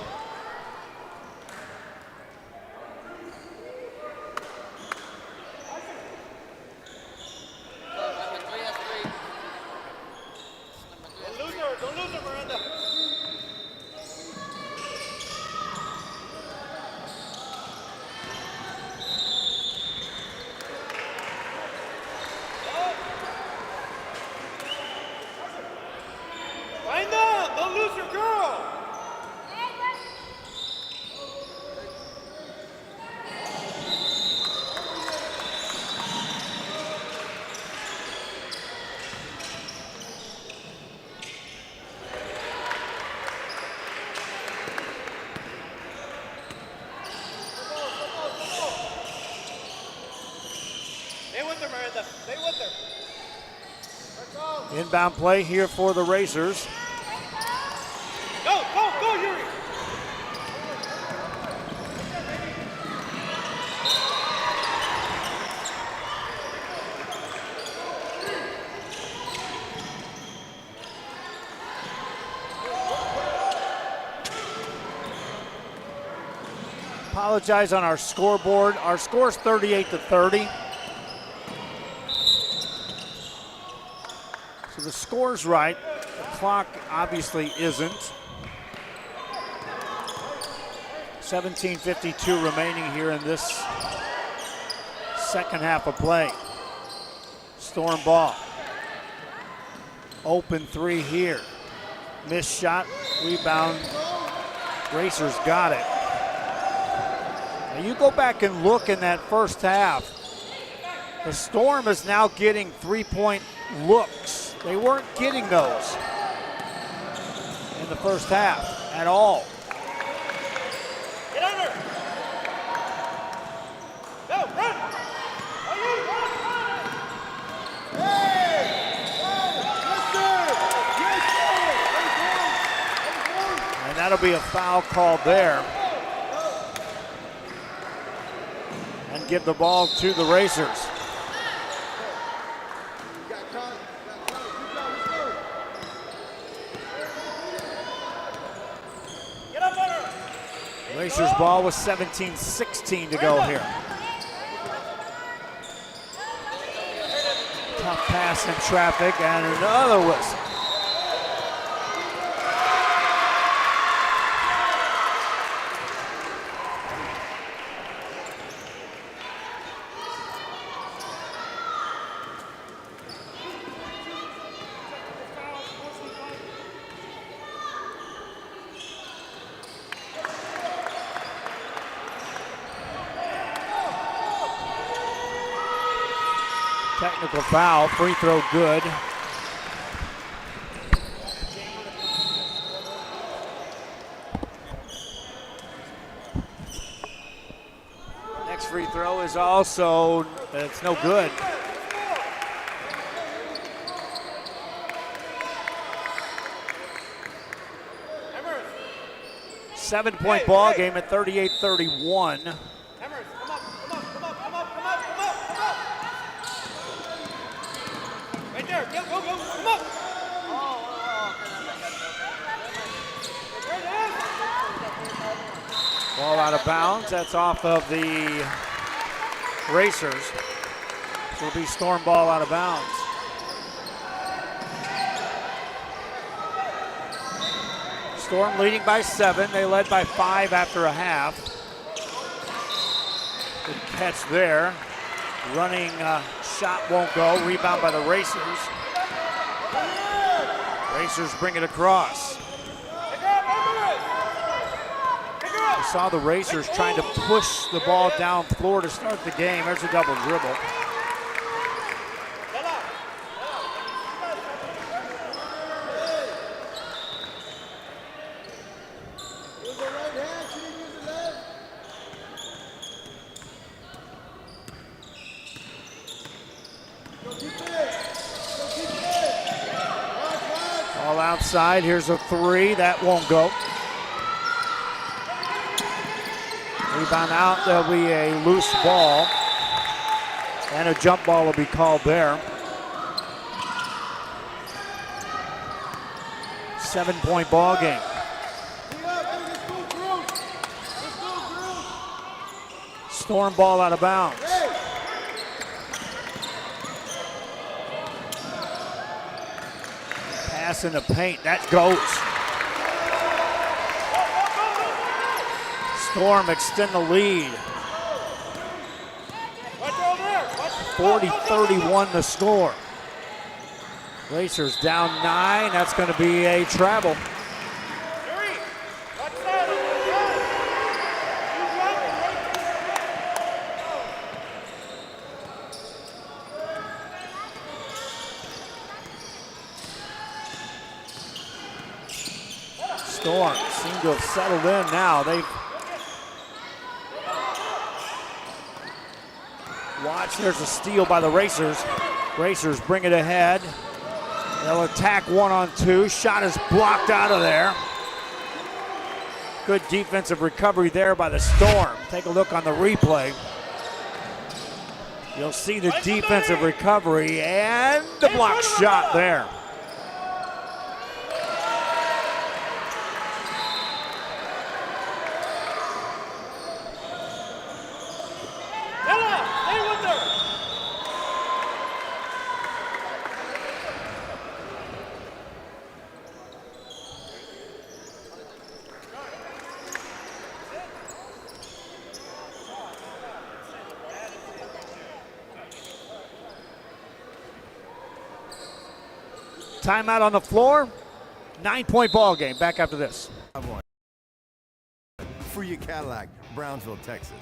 Inbound play here for the Racers. Go, go, go, Yuri! Apologize on our scoreboard. Our score is 38-30. So the score's right. The clock obviously isn't. 17:52 remaining here in this second half of play. Storm ball. Open three here. Missed shot, rebound. Racers got it. Now you go back and look in that first half. The Storm is now getting three-point looks. They weren't getting those. in the first half at all. Get under. Go, run. And that'll be a foul called there. And give the ball to the Racers. Racers ball with 17-16 to go here. Tough pass in traffic and another whistle. Technical foul, free throw good. Next free throw is also, it's no good. Seven-point ball game at 38-31. Ball out of bounds. That's off of the Racers. So it'll be Storm ball out of bounds. Storm leading by 7. They led by 5 after a half. Good catch there. Running shot won't go. Rebound by the Racers. Racers bring it across. We saw the Racers trying to push the ball down floor to start the game. There's a double dribble. All outside. Here's a 3. That won't go. Rebound out. There'll be a loose ball. And a jump ball will be called there. 7-point ball game. Storm ball out of bounds. Pass in the paint. That goes. Storm extend the lead. 40-31 the score. Racers down 9. That's going to be a travel. Storm seem to have settled in now. They've watched. There's a steal by the Racers. Racers bring it ahead. They'll attack 1-on-2. Shot is blocked out of there. Good defensive recovery there by the Storm. Take a look on the replay. You'll see the defensive recovery and the block shot there. Timeout on the floor. 9-point ball game. Back after this. For your Cadillac, Brownsville, Texas.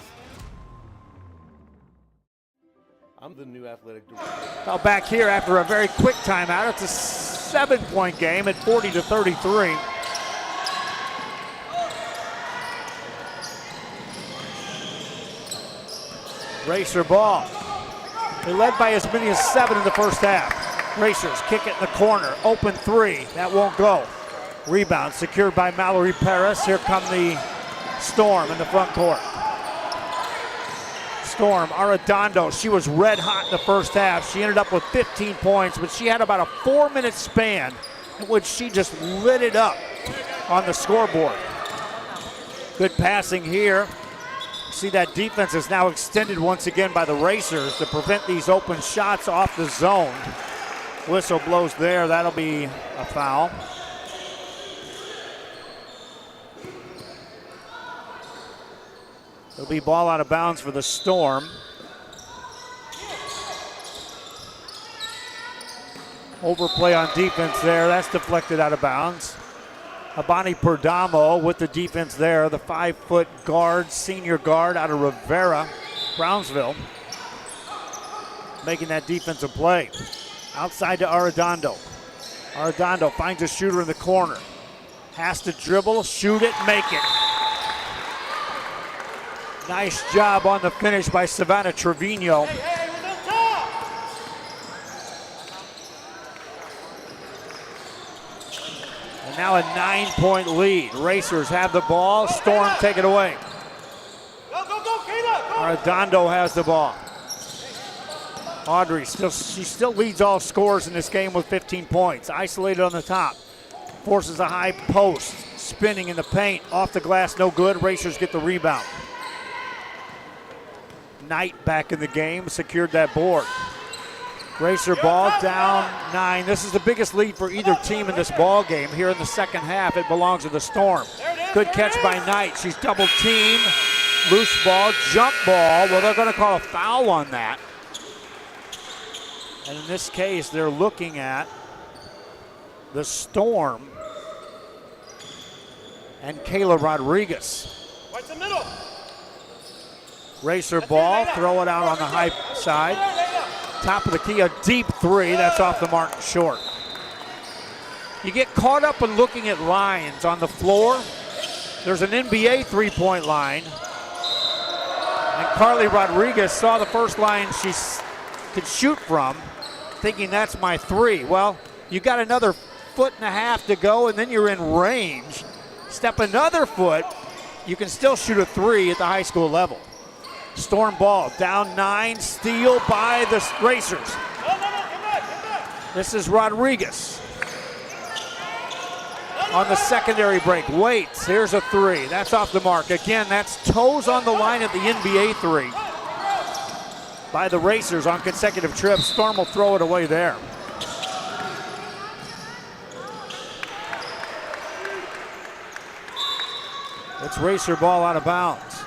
I'm the new athletic director. Now back here after a very quick timeout. It's a 7-point game at 40-33. Racer ball. They led by as many as 7 in the first half. Racers kick it in the corner. Open 3. That won't go. Rebound secured by Mallory Paris. Here come the Storm in the front court. Storm, Arredondo, she was red hot in the first half. She ended up with 15 points, but she had about a 4-minute span in which she just lit it up on the scoreboard. Good passing here. See that defense is now extended once again by the Racers to prevent these open shots off the zone. Whistle blows there, that'll be a foul. It'll be ball out of bounds for the Storm. Overplay on defense there, that's deflected out of bounds. Abani Perdomo with the defense there, the 5-foot guard, senior guard out of Rivera, Brownsville, making that defensive play. Outside to Arredondo. Arredondo finds a shooter in the corner. Has to dribble, shoot it, make it. Nice job on the finish by Savannah Trevino. And now a 9-point lead. Racers have the ball. Storm take it away. Arredondo has the ball. Audrey, she still leads all scorers in this game with 15 points. Isolated on the top. Forces a high post. Spinning in the paint. Off the glass, no good. Racers get the rebound. Knight back in the game. Secured that board. Racer ball down 9. This is the biggest lead for either team in this ball game. Here in the second half, it belongs to the Storm. Good catch by Knight. She's double teamed. Loose ball, jump ball. Well, they're going to call a foul on that. And in this case, they're looking at the Storm and Kayla Rodriguez. Right to middle. Racer ball, throw it out on the high side. Top of the key, a deep 3. That's off the mark and short. You get caught up in looking at lines on the floor. There's an NBA three-point line. And Carly Rodriguez saw the first line she could shoot from, thinking that's my 3. Well, you got another 1.5 feet to go, and then you're in range. Step another foot, you can still shoot a 3 at the high school level. Storm ball, down 9, steal by the Racers. Come back. This is Rodriguez. On the secondary break, waits, here's a 3. That's off the mark. Again, that's toes on the line at the NBA 3 by the Racers on consecutive trips. Storm will throw it away there. It's Racer ball out of bounds.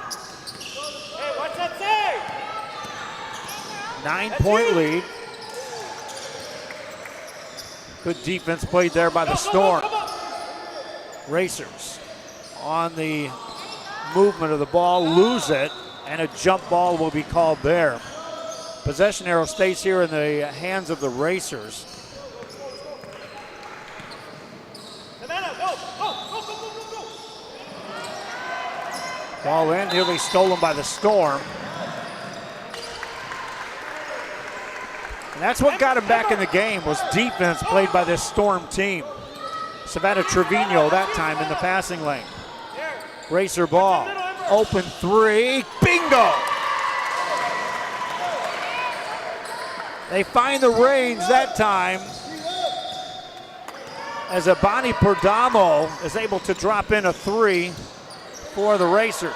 9-point lead. Good defense played there by the Storm. Racers on the movement of the ball, lose it, and a jump ball will be called there. Possession arrow stays here in the hands of the Racers. Ball in, nearly stolen by the Storm. And that's what got him back in the game, was defense played by this Storm team. Savannah Trevino that time in the passing lane. Racer ball, open 3, bingo! They find the range that time as Abani Perdomo is able to drop in a 3 for the Racers.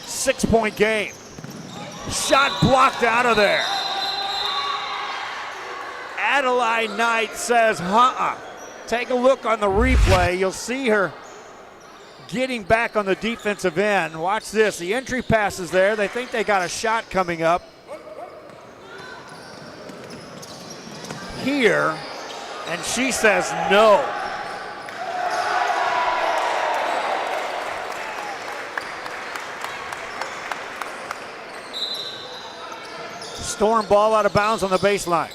6-point game. Shot blocked out of there. Adeline Knight says, Take a look on the replay. You'll see her getting back on the defensive end. Watch this. The entry pass is there. They think they got a shot coming up here, and she says no. Storm ball out of bounds on the baseline.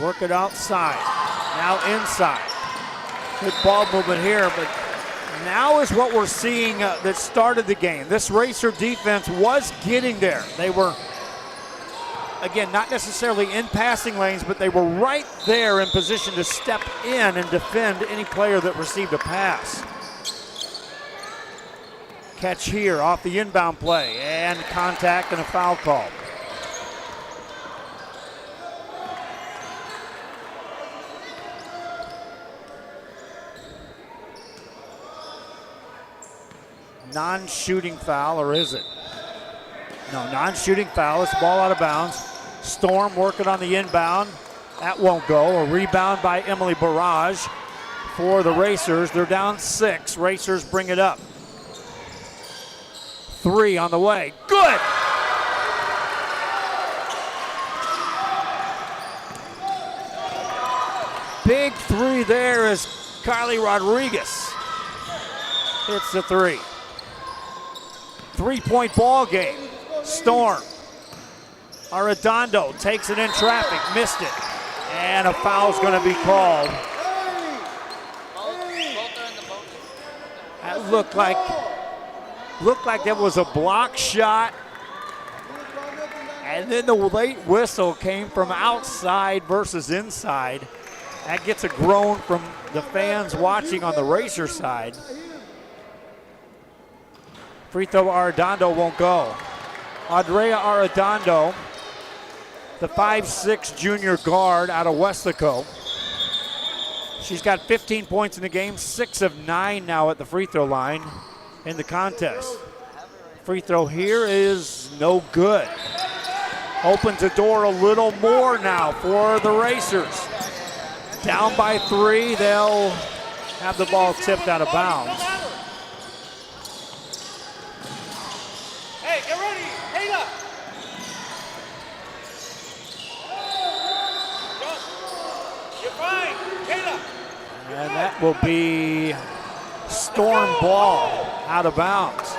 Work it outside. Now inside. Good ball movement here, but Now is what we're seeing that started the game. This Racer defense was getting there. They were, again, not necessarily in passing lanes, but they were right there in position to step in and defend any player that received a pass. Catch here off the inbound play, and contact and a foul call. Non-shooting foul, or is it? No, non-shooting foul. It's ball out of bounds. Storm working on the inbound. That won't go. A rebound by Emily Barrage for the Racers. They're down 6. Racers bring it up. 3 on the way. Good! Big 3 there as Kylie Rodriguez hits the 3. 3-point ball game. Storm. Arredondo takes it in traffic, missed it. And a foul's going to be called. That looked like that was a block shot. And then the late whistle came from outside versus inside. That gets a groan from the fans watching on the Racer side. Free throw Arredondo won't go. Andrea Arredondo, the 5'6" junior guard out of Weslaco. She's got 15 points in the game, 6 of 9 now at the free throw line in the contest. Free throw here is no good. Opens the door a little more now for the Racers. Down by 3, they'll have the ball tipped out of bounds. Hey, get ready. Hang up. You're fine. Hang up. And that will be Storm ball out of bounds.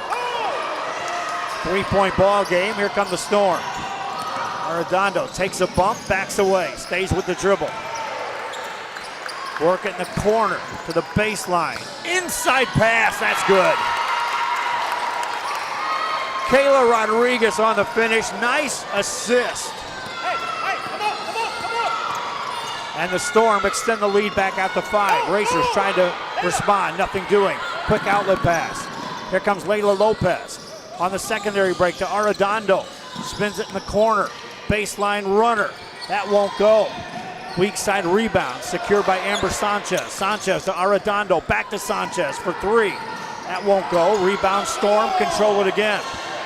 3-point ball game. Here come the Storm. Arredondo takes a bump, backs away, stays with the dribble. Work it in the corner to the baseline. Inside pass, that's good. Kayla Rodriguez on the finish, nice assist. Hey, come on. And the Storm extend the lead back out to 5. Racers trying to respond, nothing doing. Quick outlet pass. Here comes Layla Lopez on the secondary break to Arredondo. Spins it in the corner. Baseline runner. That won't go. Weak side rebound secured by Amber Sanchez. Sanchez to Arredondo. Back to Sanchez for 3. That won't go. Rebound Storm. Control it again.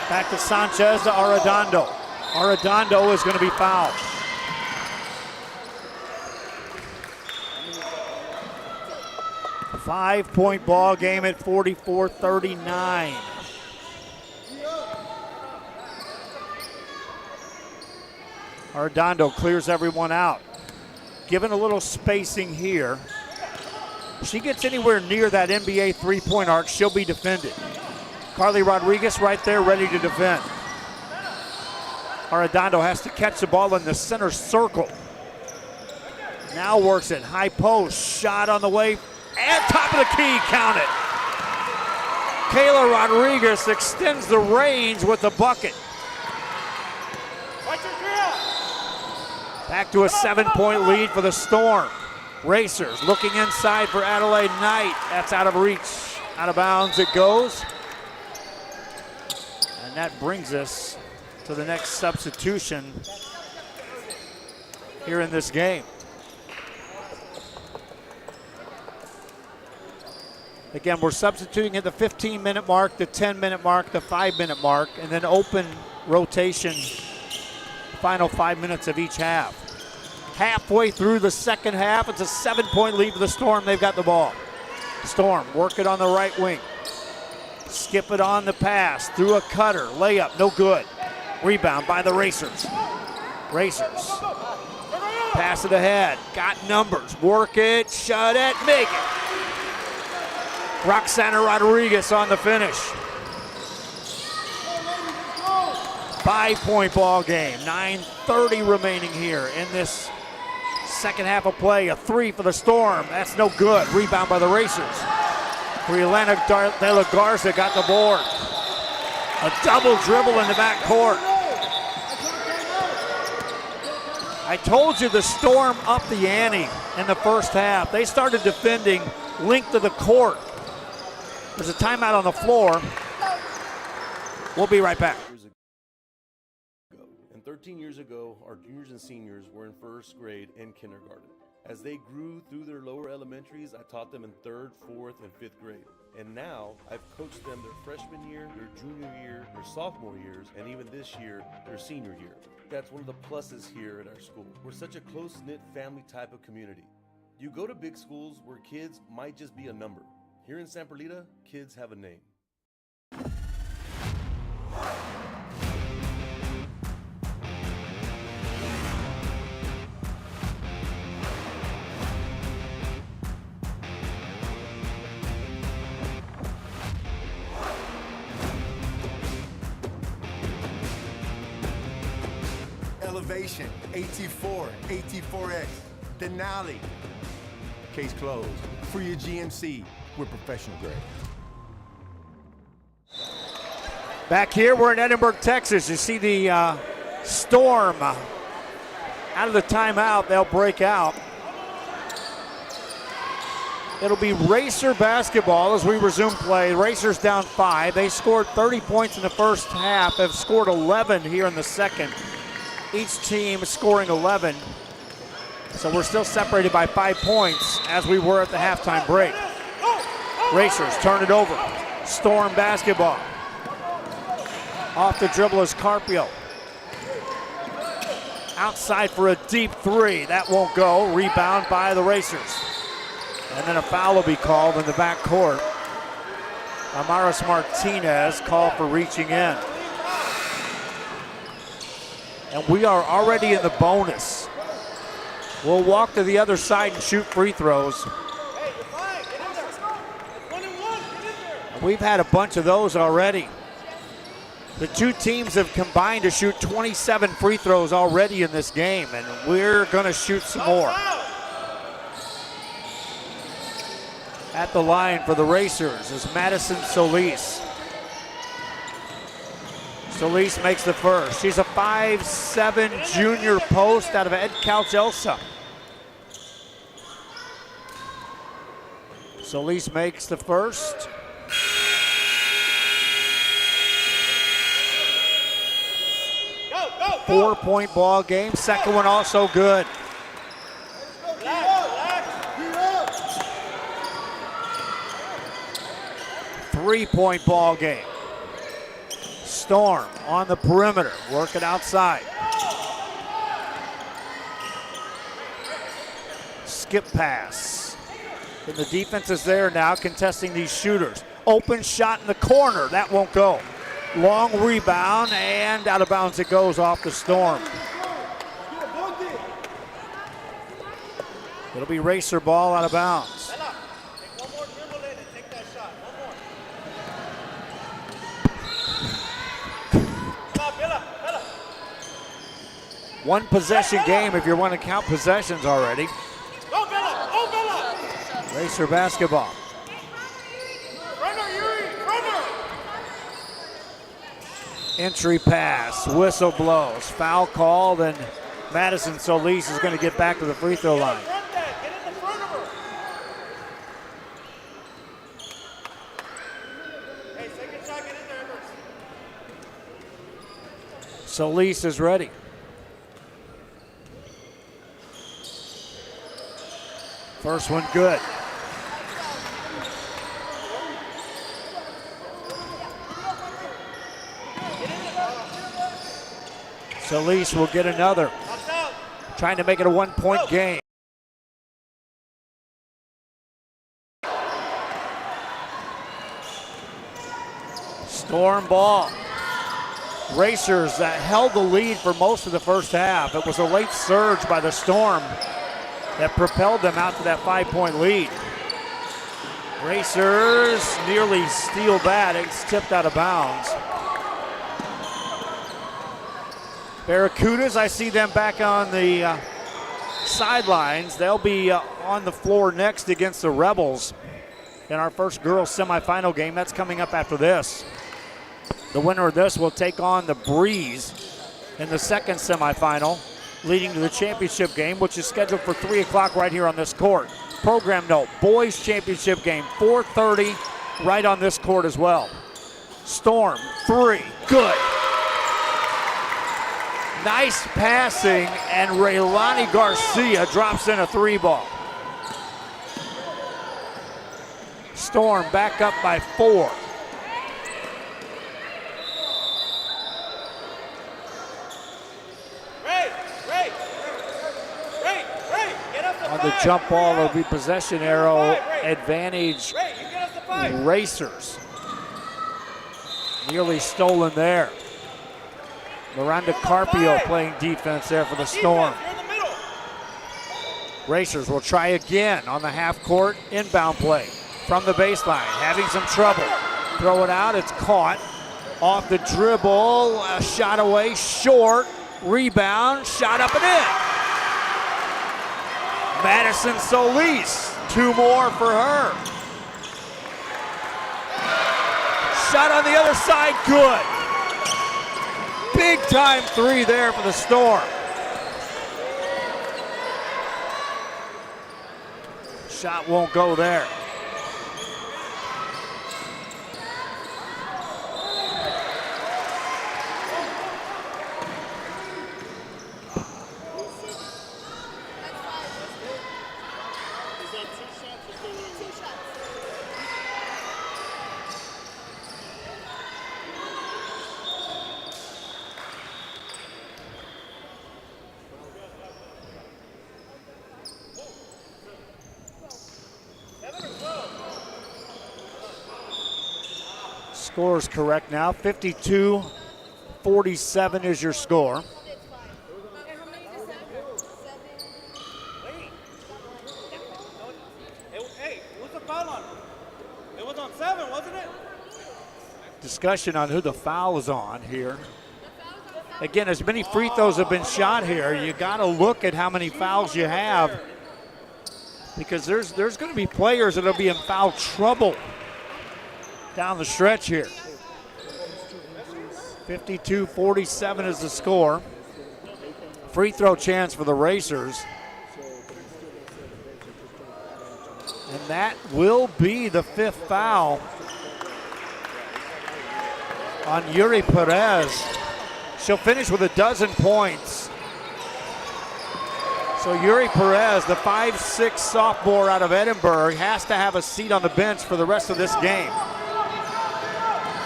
Back to Sanchez to Arredondo. Arredondo is going to be fouled. A 5-point ball game at 44-39. Arredondo clears everyone out. Given a little spacing here. She gets anywhere near that NBA three-point arc, she'll be defended. Carly Rodriguez right there ready to defend. Arredondo has to catch the ball in the center circle. Now works it, high post, shot on the way, and top of the key, count it. Kayla Rodriguez extends the range with the bucket. Back to a 7-point lead for the Storm. Racers looking inside for Adelaide Knight. That's out of reach. Out of bounds it goes. And that brings us to the next substitution here in this game. Again, we're substituting at the 15-minute mark, the 10-minute mark, the 5-minute mark, and then open rotation final 5 minutes of each half. Halfway through the second half, it's a 7-point lead for the Storm. They've got the ball. Storm work it on the right wing. Skip it on the pass, through a cutter, layup, no good. Rebound by the Racers. Racers. Pass it ahead, got numbers, work it, shut it, make it. Roxana Rodriguez on the finish. 5-point ball game, 9:30 remaining here in this second half of play. A 3 for the Storm, that's no good. Rebound by the Racers. Brianna De La Garza got the board. A double dribble in the back court. I told you the Storm upped the ante in the first half. They started defending length of the court. There's a timeout on the floor. We'll be right back. And 13 years ago, our juniors and seniors were in first grade and kindergarten. As they grew through their lower elementaries, I taught them in 3rd, 4th, and 5th grade. And now, I've coached them their freshman year, their junior year, their sophomore years, and even this year, their senior year. That's one of the pluses here at our school. We're such a close-knit family type of community. You go to big schools where kids might just be a number. Here in San Perlita, kids have a name. Elevation, AT4, AT4X, Denali. Case closed. For your GMC, we're professional grade. Back here, we're in Edinburgh, Texas. You see the Storm out of the timeout. They'll break out. It'll be Racer basketball as we resume play. Racers down 5. They scored 30 points in the first half, have scored 11 here in the second. Each team scoring 11. So we're still separated by 5 points as we were at the halftime break. Racers turn it over. Storm basketball. Off the dribble is Carpio. Outside for a deep 3. That won't go. Rebound by the Racers. And then a foul will be called in the back court. Amaris Martinez called for reaching in. And we are already in the bonus. We'll walk to the other side and shoot free throws. And we've had a bunch of those already. The two teams have combined to shoot 27 free throws already in this game, and we're gonna shoot some more. At the line for the Racers is Madison Solis. Solis makes the first. She's a 5'7" junior post out of Ed Couch Elsa. Solis makes the first. Go, go, go. 4-point ball game. Second one also good. 3-point ball game. Storm on the perimeter, working outside. Skip pass. And the defense is there now contesting these shooters. Open shot in the corner, that won't go. Long rebound and out of bounds it goes off the Storm. It'll be Racer ball out of bounds. Take one more dribble in and take that shot. One more. One possession game if you want to count possessions already. Go, Bella! Go, Bella! Racer basketball. Runner, Yuri! Runner! Entry pass, whistle blows, foul called, and Madison Solis is going to get back to the free throw line. Get in the front of her! Hey, second shot, get in there, Evers. Solis is ready. First one good. Solis will get another. Trying to make it a 1-point game. Storm ball. Racers that held the lead for most of the first half. It was a late surge by the Storm that propelled them out to that 5-point lead. Racers nearly steal that. It's tipped out of bounds. Barracudas, I see them back on the sidelines. They'll be on the floor next against the Rebels. in our first girls semifinal game. That's coming up after this. The winner of this will take on the Breeze in the second semifinal, leading to the championship game, which is scheduled for 3 o'clock right here on this court. Program note, boys championship game, 4:30, right on this court as well. Storm, 3, good. Nice passing, and Raylani Garcia drops in a 3 ball. Storm back up by 4. On the jump ball, there'll be possession arrow, advantage Racers. Nearly stolen there. Miranda Carpio playing defense there for the Storm. Racers will try again on the half court inbound play from the baseline, having some trouble. Throw it out, it's caught. Off the dribble, a shot away, short, rebound, shot up and in. Madison Solis, 2 more for her. Shot on the other side, good. Big time 3 there for the Storm. Shot won't go there. Score is correct now. 52-47 is your score. Hey, what's the foul on? It was on 7, wasn't it? Discussion on who the foul is on here. Again, as many free throws have been shot here, you got to look at how many fouls you have, because there's going to be players that will be in foul trouble down the stretch here. 52-47 is the score. Free throw chance for the Racers. And that will be the 5th foul on Yuri Perez. She'll finish with 12 points. So Yuri Perez, the 5'6" sophomore out of Edinburgh, has to have a seat on the bench for the rest of this game.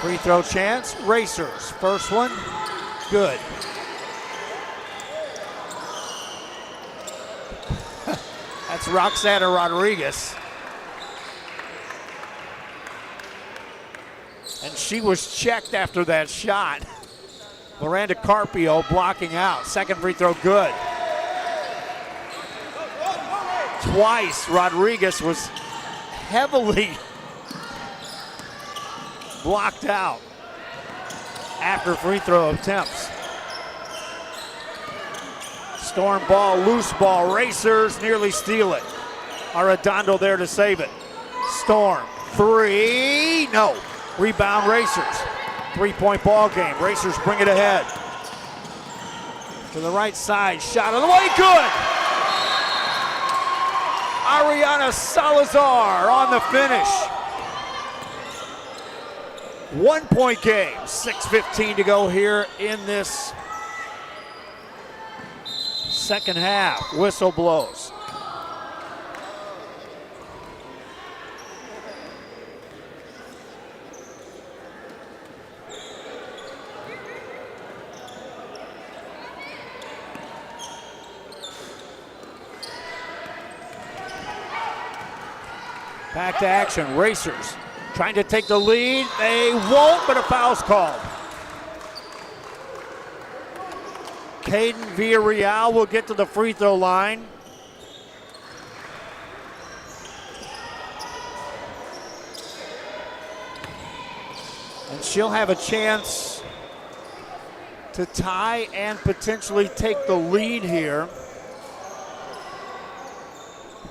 Free throw chance, Racers. First one, good. That's Roxana Rodriguez. And she was checked after that shot. Miranda Carpio blocking out. Second free throw, good. Twice Rodriguez was heavily blocked out after free throw attempts. Storm ball, loose ball. Racers nearly steal it. Arredondo there to save it. Storm, 3, no. Rebound Racers. 3-point ball game. Racers bring it ahead. To the right side, shot on the way, good. Ariana Salazar on the finish. 1-point game, 6:15 to go here in this second half. Whistle blows. Back to action, Racers trying to take the lead. They won't, but a foul's called. Caden Villarreal will get to the free throw line. And she'll have a chance to tie and potentially take the lead here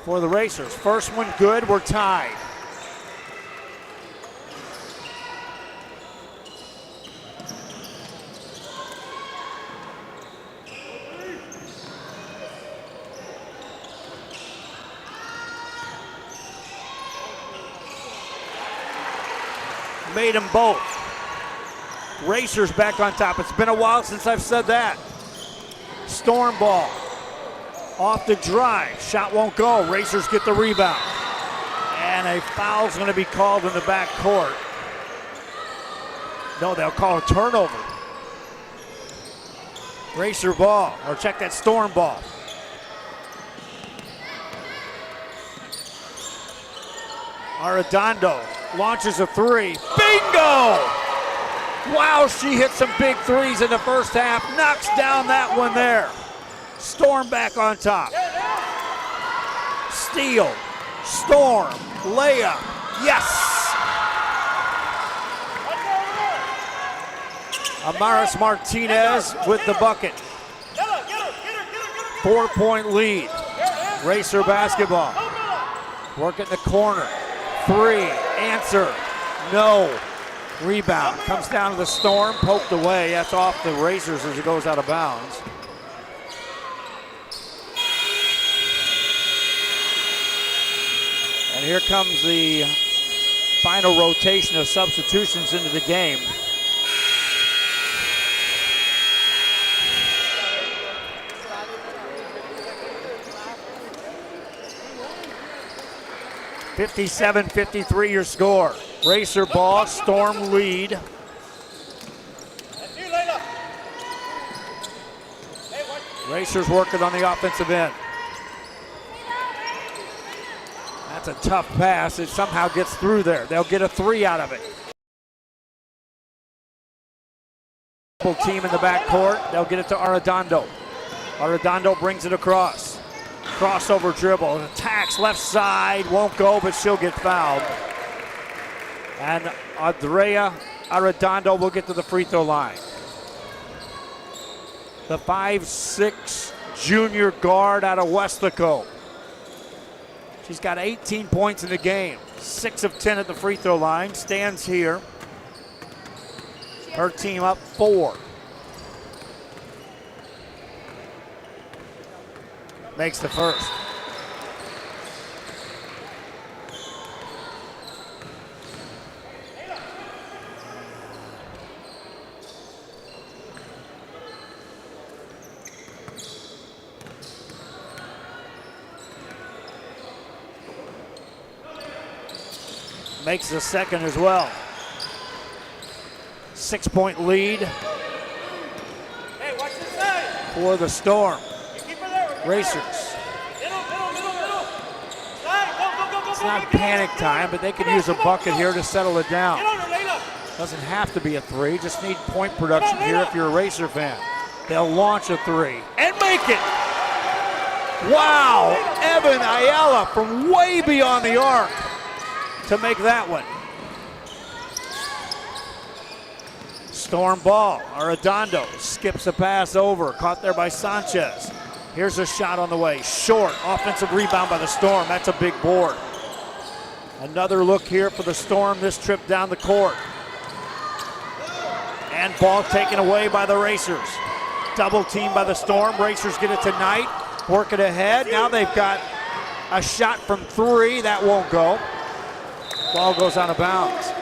for the Racers. First one good, we're tied. made them both. Racers back on top. It's been a while since I've said that. Storm ball. Off the drive. Shot won't go. Racers get the rebound. And a foul's going to be called in the back court. No, they'll call a turnover. Racer ball, or check that Storm ball. Arredondo launches a three. Bingo! Wow, she hit some big threes in the first half. Knocks down that one there. Storm back on top. Steal. Storm. Layup. Yes! Amaris Martinez with the bucket. 4-point lead. Racer basketball. Work in the corner. Three. Answer. No. Rebound. Comes down to the Storm. Poked away. That's off the Racers as it goes out of bounds. And here comes the final rotation of substitutions into the game. (57-53) your score. Racer ball, Storm lead. Racers working on the offensive end. That's a tough pass. It somehow gets through there. They'll get a three out of it. Double team in the backcourt. They'll get it to Arredondo. Arredondo brings it across. Crossover dribble. Attacks left side. Won't go, but she'll get fouled. And Andrea Arredondo will get to the free throw line. The 5'6" junior guard out of Westlaco. She's got 18 points in the game. 6 of 10 at the free throw line. Stands here. Her team up 4. Makes the first. Makes the second as well. 6-point lead for the Storm. Racers. It's not panic time, but they can use a bucket here to settle it down. Doesn't have to be a three, just need point production here if you're a Racer fan. They'll launch a three and make it. Wow, Evan Ayala from way beyond the arc to make that one. Storm ball. Arredondo skips a pass over. Caught there by Sanchez. Here's a shot on the way. Short. Offensive rebound by the Storm. That's a big board. Another look here for the Storm this trip down the court. And ball taken away by the Racers. Double team by the Storm. Racers get it tonight. Work it ahead. Now they've got a shot from 3. That won't go. Ball goes out of bounds.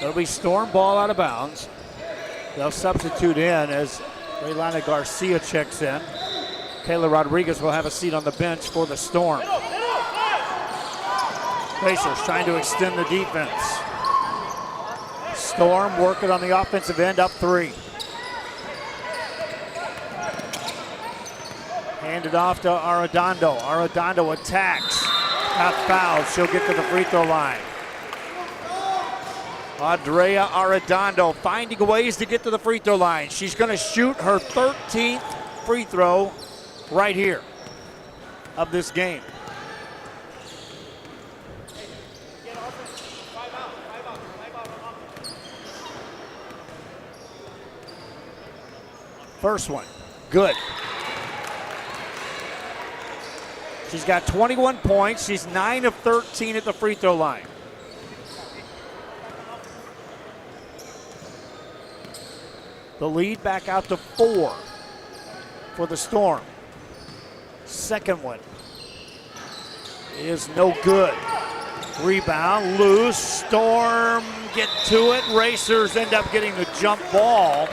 It'll be Storm ball out of bounds. They'll substitute in as Raylana Garcia checks in. Kayla Rodriguez will have a seat on the bench for the Storm. Racers trying to extend the defense. Storm working on the offensive end, up 3. Handed off to Arredondo. Arredondo attacks. Not fouled. She'll get to the free throw line. Andrea Arredondo finding ways to get to the free throw line. She's going to shoot her 13th free throw right here of this game. First one, good. She's got 21 points. She's 9 of 13 at the free throw line. The lead back out to 4 for the Storm. Second one is no good. Rebound, loose, Storm get to it. Racers end up getting the jump ball.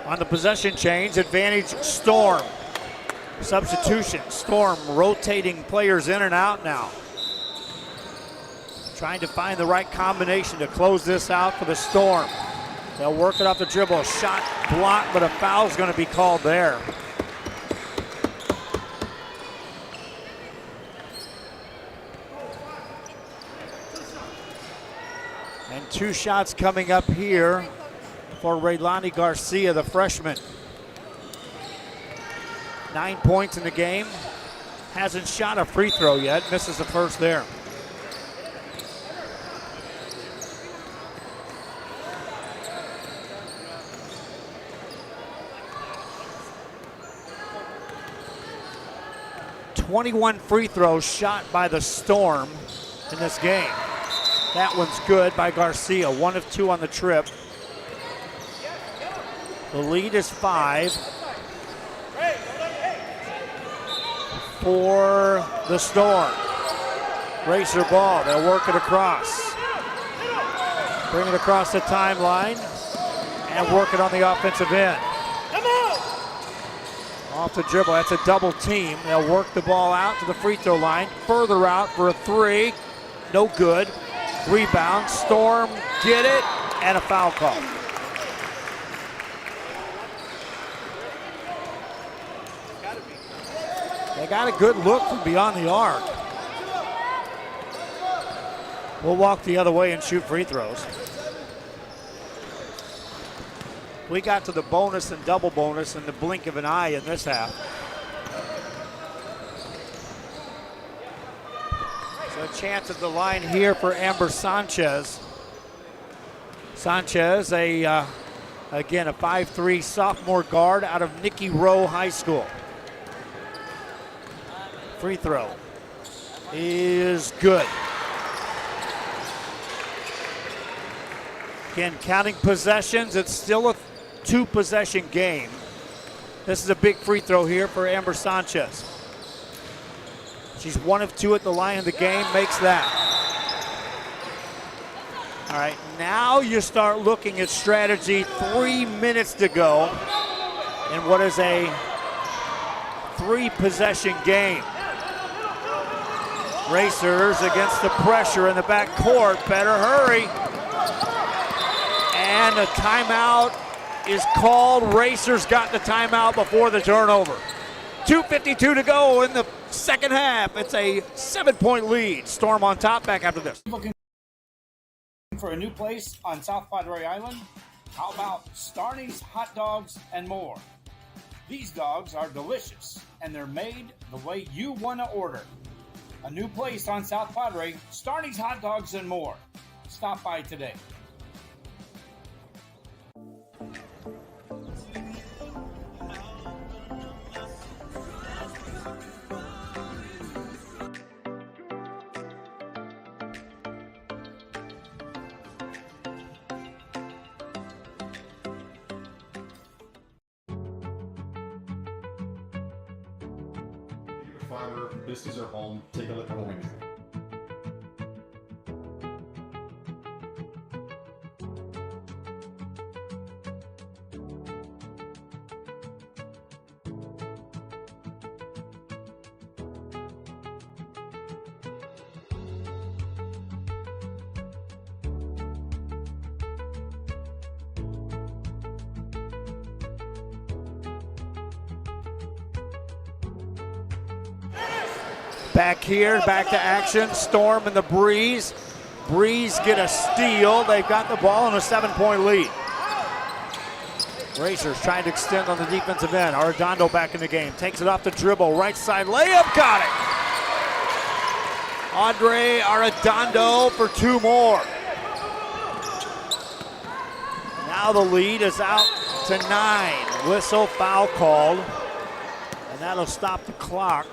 On the possession change, advantage Storm. Substitution, Storm rotating players in and out now. Trying to find the right combination to close this out for the Storm. They'll work it off the dribble, shot blocked, but a foul's going to be called there. And 2 shots coming up here for Raylani Garcia, the freshman. 9 points in the game. Hasn't shot a free throw yet. Misses the first there. .21 free throws shot by the Storm in this game. That one's good by Garcia. 1 of 2 on the trip. The lead is 5 for the Storm. Racer ball, they'll work it across. Bring it across the timeline and work it on the offensive end. Off the dribble, that's a double team. They'll work the ball out to the free throw line. Further out for a 3, no good. Rebound, Storm get it, and a foul call. They got a good look from beyond the arc. We'll walk the other way and shoot free throws. We got to the bonus and double bonus in the blink of an eye in this half. So a chance at the line here for Amber Sanchez. Sanchez, again, a 5'3" sophomore guard out of Nicky Rowe High School. Free throw is good. Again, counting possessions, it's still a 2-possession game. This is a big free throw here for Amber Sanchez. She's 1 of 2 at the line of the game, makes that. All right, now you start looking at strategy. 3 minutes to go in what is a 3-possession game. Racers against the pressure in the backcourt. Better hurry. And a timeout is called. Racers got the timeout before the turnover. 2:52 to go in the second half. It's a 7-point lead. Storm on top, back after this. Looking for a new place on South Padre Island? How about Starney's Hot Dogs and More? These dogs are delicious, and they're made the way you want to order. A new place on South Padre, Starney's Hot Dogs and More. Stop by today. Fiber, this is our home. Take a look at what we do. Back here, back to action. Storm and the Breeze. Breeze get a steal. They've got the ball in a 7-point lead. Racers trying to extend on the defensive end. Arredondo back in the game. Takes it off the dribble. Right side layup. Got it. Andre Arredondo for 2 more. Now the lead is out to 9. Whistle, foul called. And that'll stop the clock.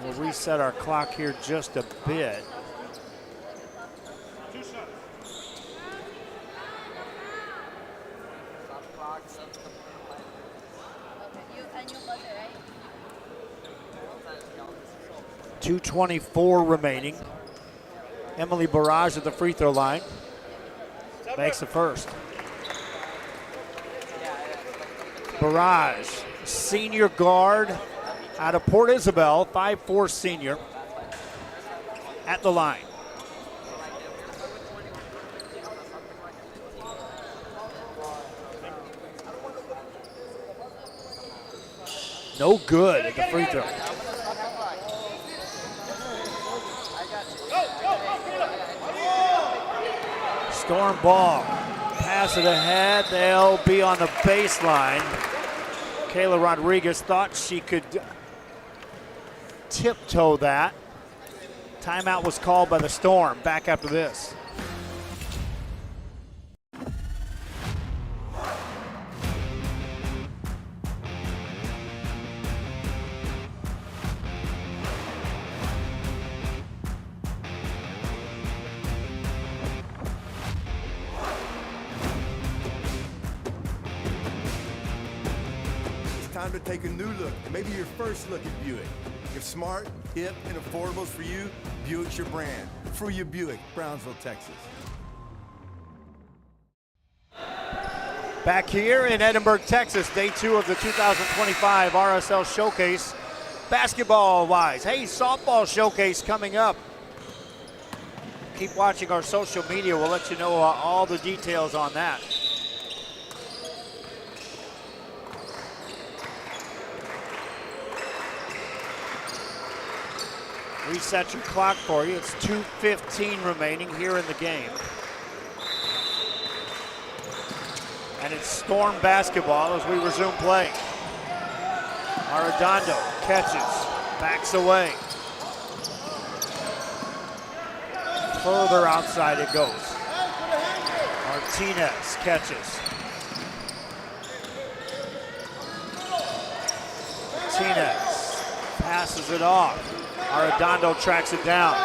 We'll reset our clock here just a bit. .224 remaining. Emily Barrage at the free throw line. Makes the first. Barrage, senior guard out of Port Isabel, 5'4" senior, at the line. No good at the free throw. Storm ball. Pass it ahead. They'll be on the baseline. Kayla Rodriguez thought she could tiptoe that. Timeout was called by the Storm. Back after this. Time to take a new look, maybe your first look at Buick. If smart, hip, and affordable is for you, Buick's your brand. For you, Buick, Brownsville, Texas. Back here in Edinburgh, Texas, day 2 of the 2025 RSL Showcase. Basketball-wise, hey, softball showcase coming up. Keep watching our social media. We'll let you know all the details on that. Reset your clock for you. It's 2:15 remaining here in the game. And it's Storm basketball as we resume play. Arredondo catches, backs away. Further outside it goes. Martinez catches. Martinez passes it off. Arredondo tracks it down.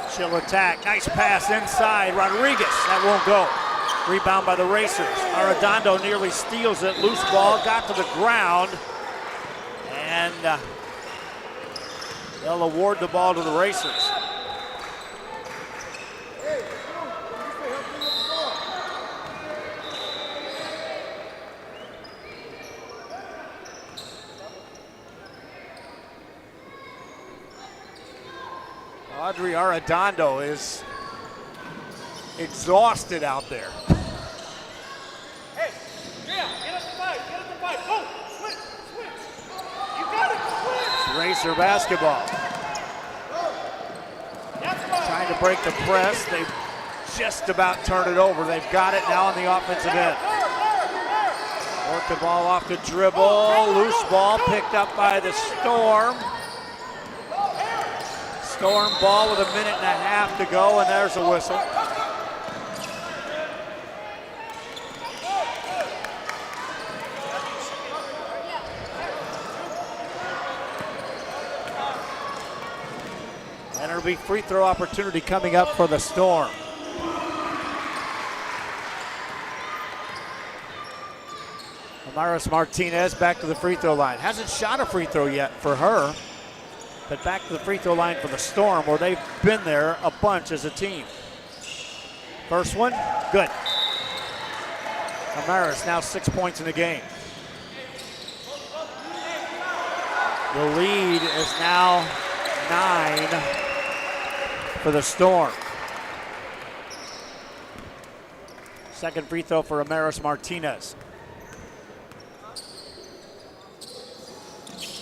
She'll attack. Nice pass inside. Rodriguez. That won't go. Rebound by the Racers. Arredondo nearly steals it. Loose ball. Got to the ground. And they'll award the ball to the Racers. Audrey Arredondo is exhausted out there. Hey, yeah, get up to 5, get up to 5, go, switch. You got it, switch. Racer basketball. Trying to break the press. They just about turn it over. They've got it now on the offensive end. Work the ball off the dribble. Loose ball picked up by the Storm. Storm ball with 1.5 minutes to go, and there's a whistle. And it'll be free throw opportunity coming up for the Storm. Amaris Martinez back to the free throw line. Hasn't shot a free throw yet for her. But back to the free throw line for the Storm, where they've been there a bunch as a team. First one, good. Amaris now 6 points in the game. The lead is now 9 for the Storm. Second free throw for Amaris Martinez.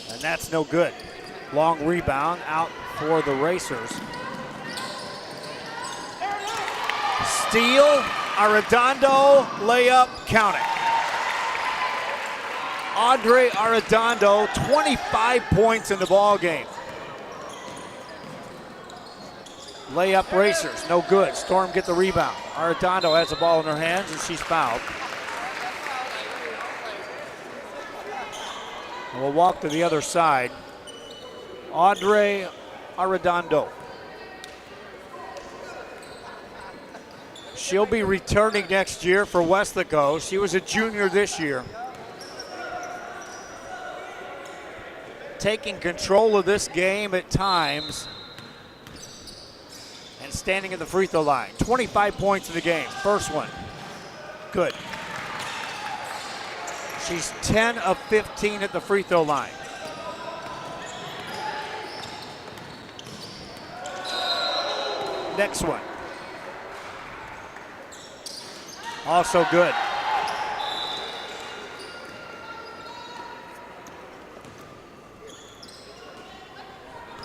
And that's no good. Long rebound out for the Racers. Steal, Arredondo, layup, count it. Audrey Arredondo, 25 points in the ball game. Layup Racers, no good. Storm get the rebound. Arredondo has the ball in her hands and she's fouled. And we'll walk to the other side. Audrey Arredondo. She'll be returning next year for Westlaco. She was a junior this year. Taking control of this game at times and standing at the free throw line. 25 points in the game. First one. Good. She's 10 of 15 at the free throw line. Next one. Also good.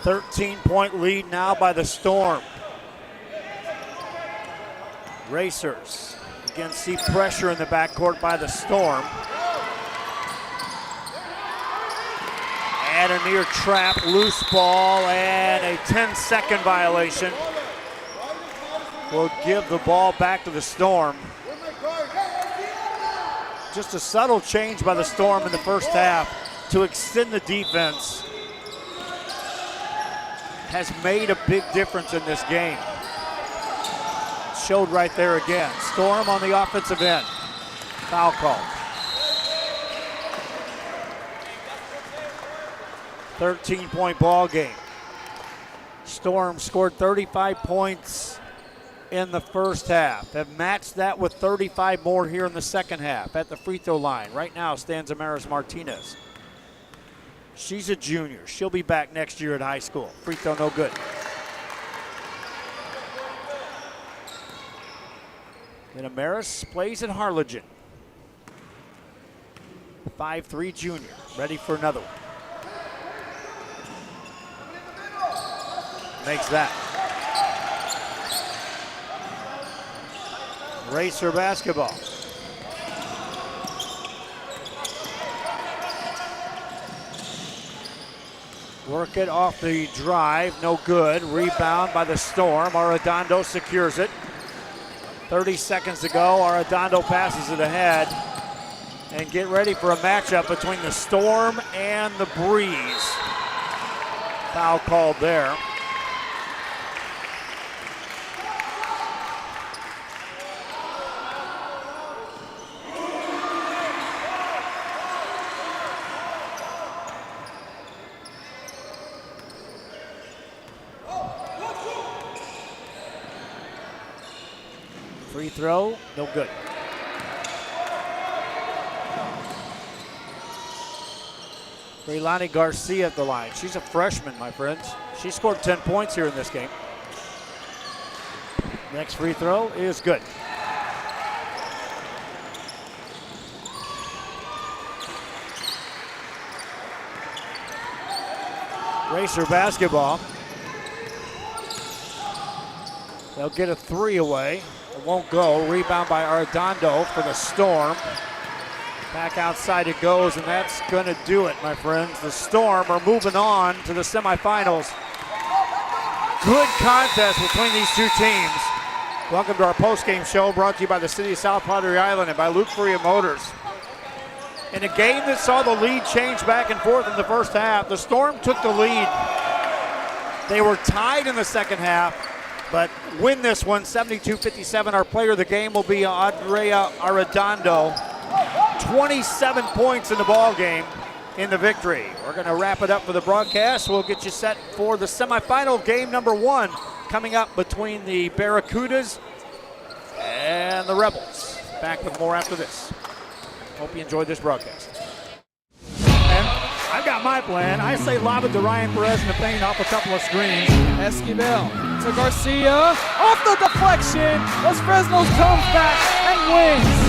13-point lead now by the Storm. Racers again see pressure in the backcourt by the Storm. And a near trap, loose ball, and a 10-second violation will give the ball back to the Storm. Just a subtle change by the Storm in the first half to extend the defense has made a big difference in this game. Showed right there again. Storm on the offensive end. Foul call. 13-point ball game. Storm scored 35 points in the first half. Have matched that with 35 more here in the second half at the free throw line. Right now stands Amaris Martinez. She's a junior. She'll be back next year at high school. Free throw no good. And Amaris plays in Harlingen. 5'3" junior. Ready for another one. Makes that. Racer basketball. Work it off the drive, no good. Rebound by the Storm. Arredondo secures it. 30 seconds to go. Arredondo passes it ahead. And get ready for a matchup between the Storm and the Breeze. Foul called there. Free throw, no good. Leilani Garcia at the line. She's a freshman, my friends. She scored 10 points here in this game. Next free throw is good. Racer basketball. They'll get a three away. It won't go. Rebound by Arredondo for the Storm. Back outside it goes, and that's going to do it, my friends. The Storm are moving on to the semifinals. Good contest between these two teams. Welcome to our postgame show brought to you by the City of South Padre Island and by Luke Faria Motors. In a game that saw the lead change back and forth in the first half, the Storm took the lead. They were tied in the second half, but win this one 72-57. Our player of the game will be Andrea Arredondo. 27 points in the ball game in the victory. We're going to wrap it up for the broadcast. We'll get you set for the semifinal game number one coming up between the Barracudas and the Rebels. Back with more after this. Hope you enjoyed this broadcast. And I've got my plan. I say lob it to Ryan Perez in the paint off a couple of screens. Esquivel to Garcia. Off the deflection. Los Fresnos comes back and wins.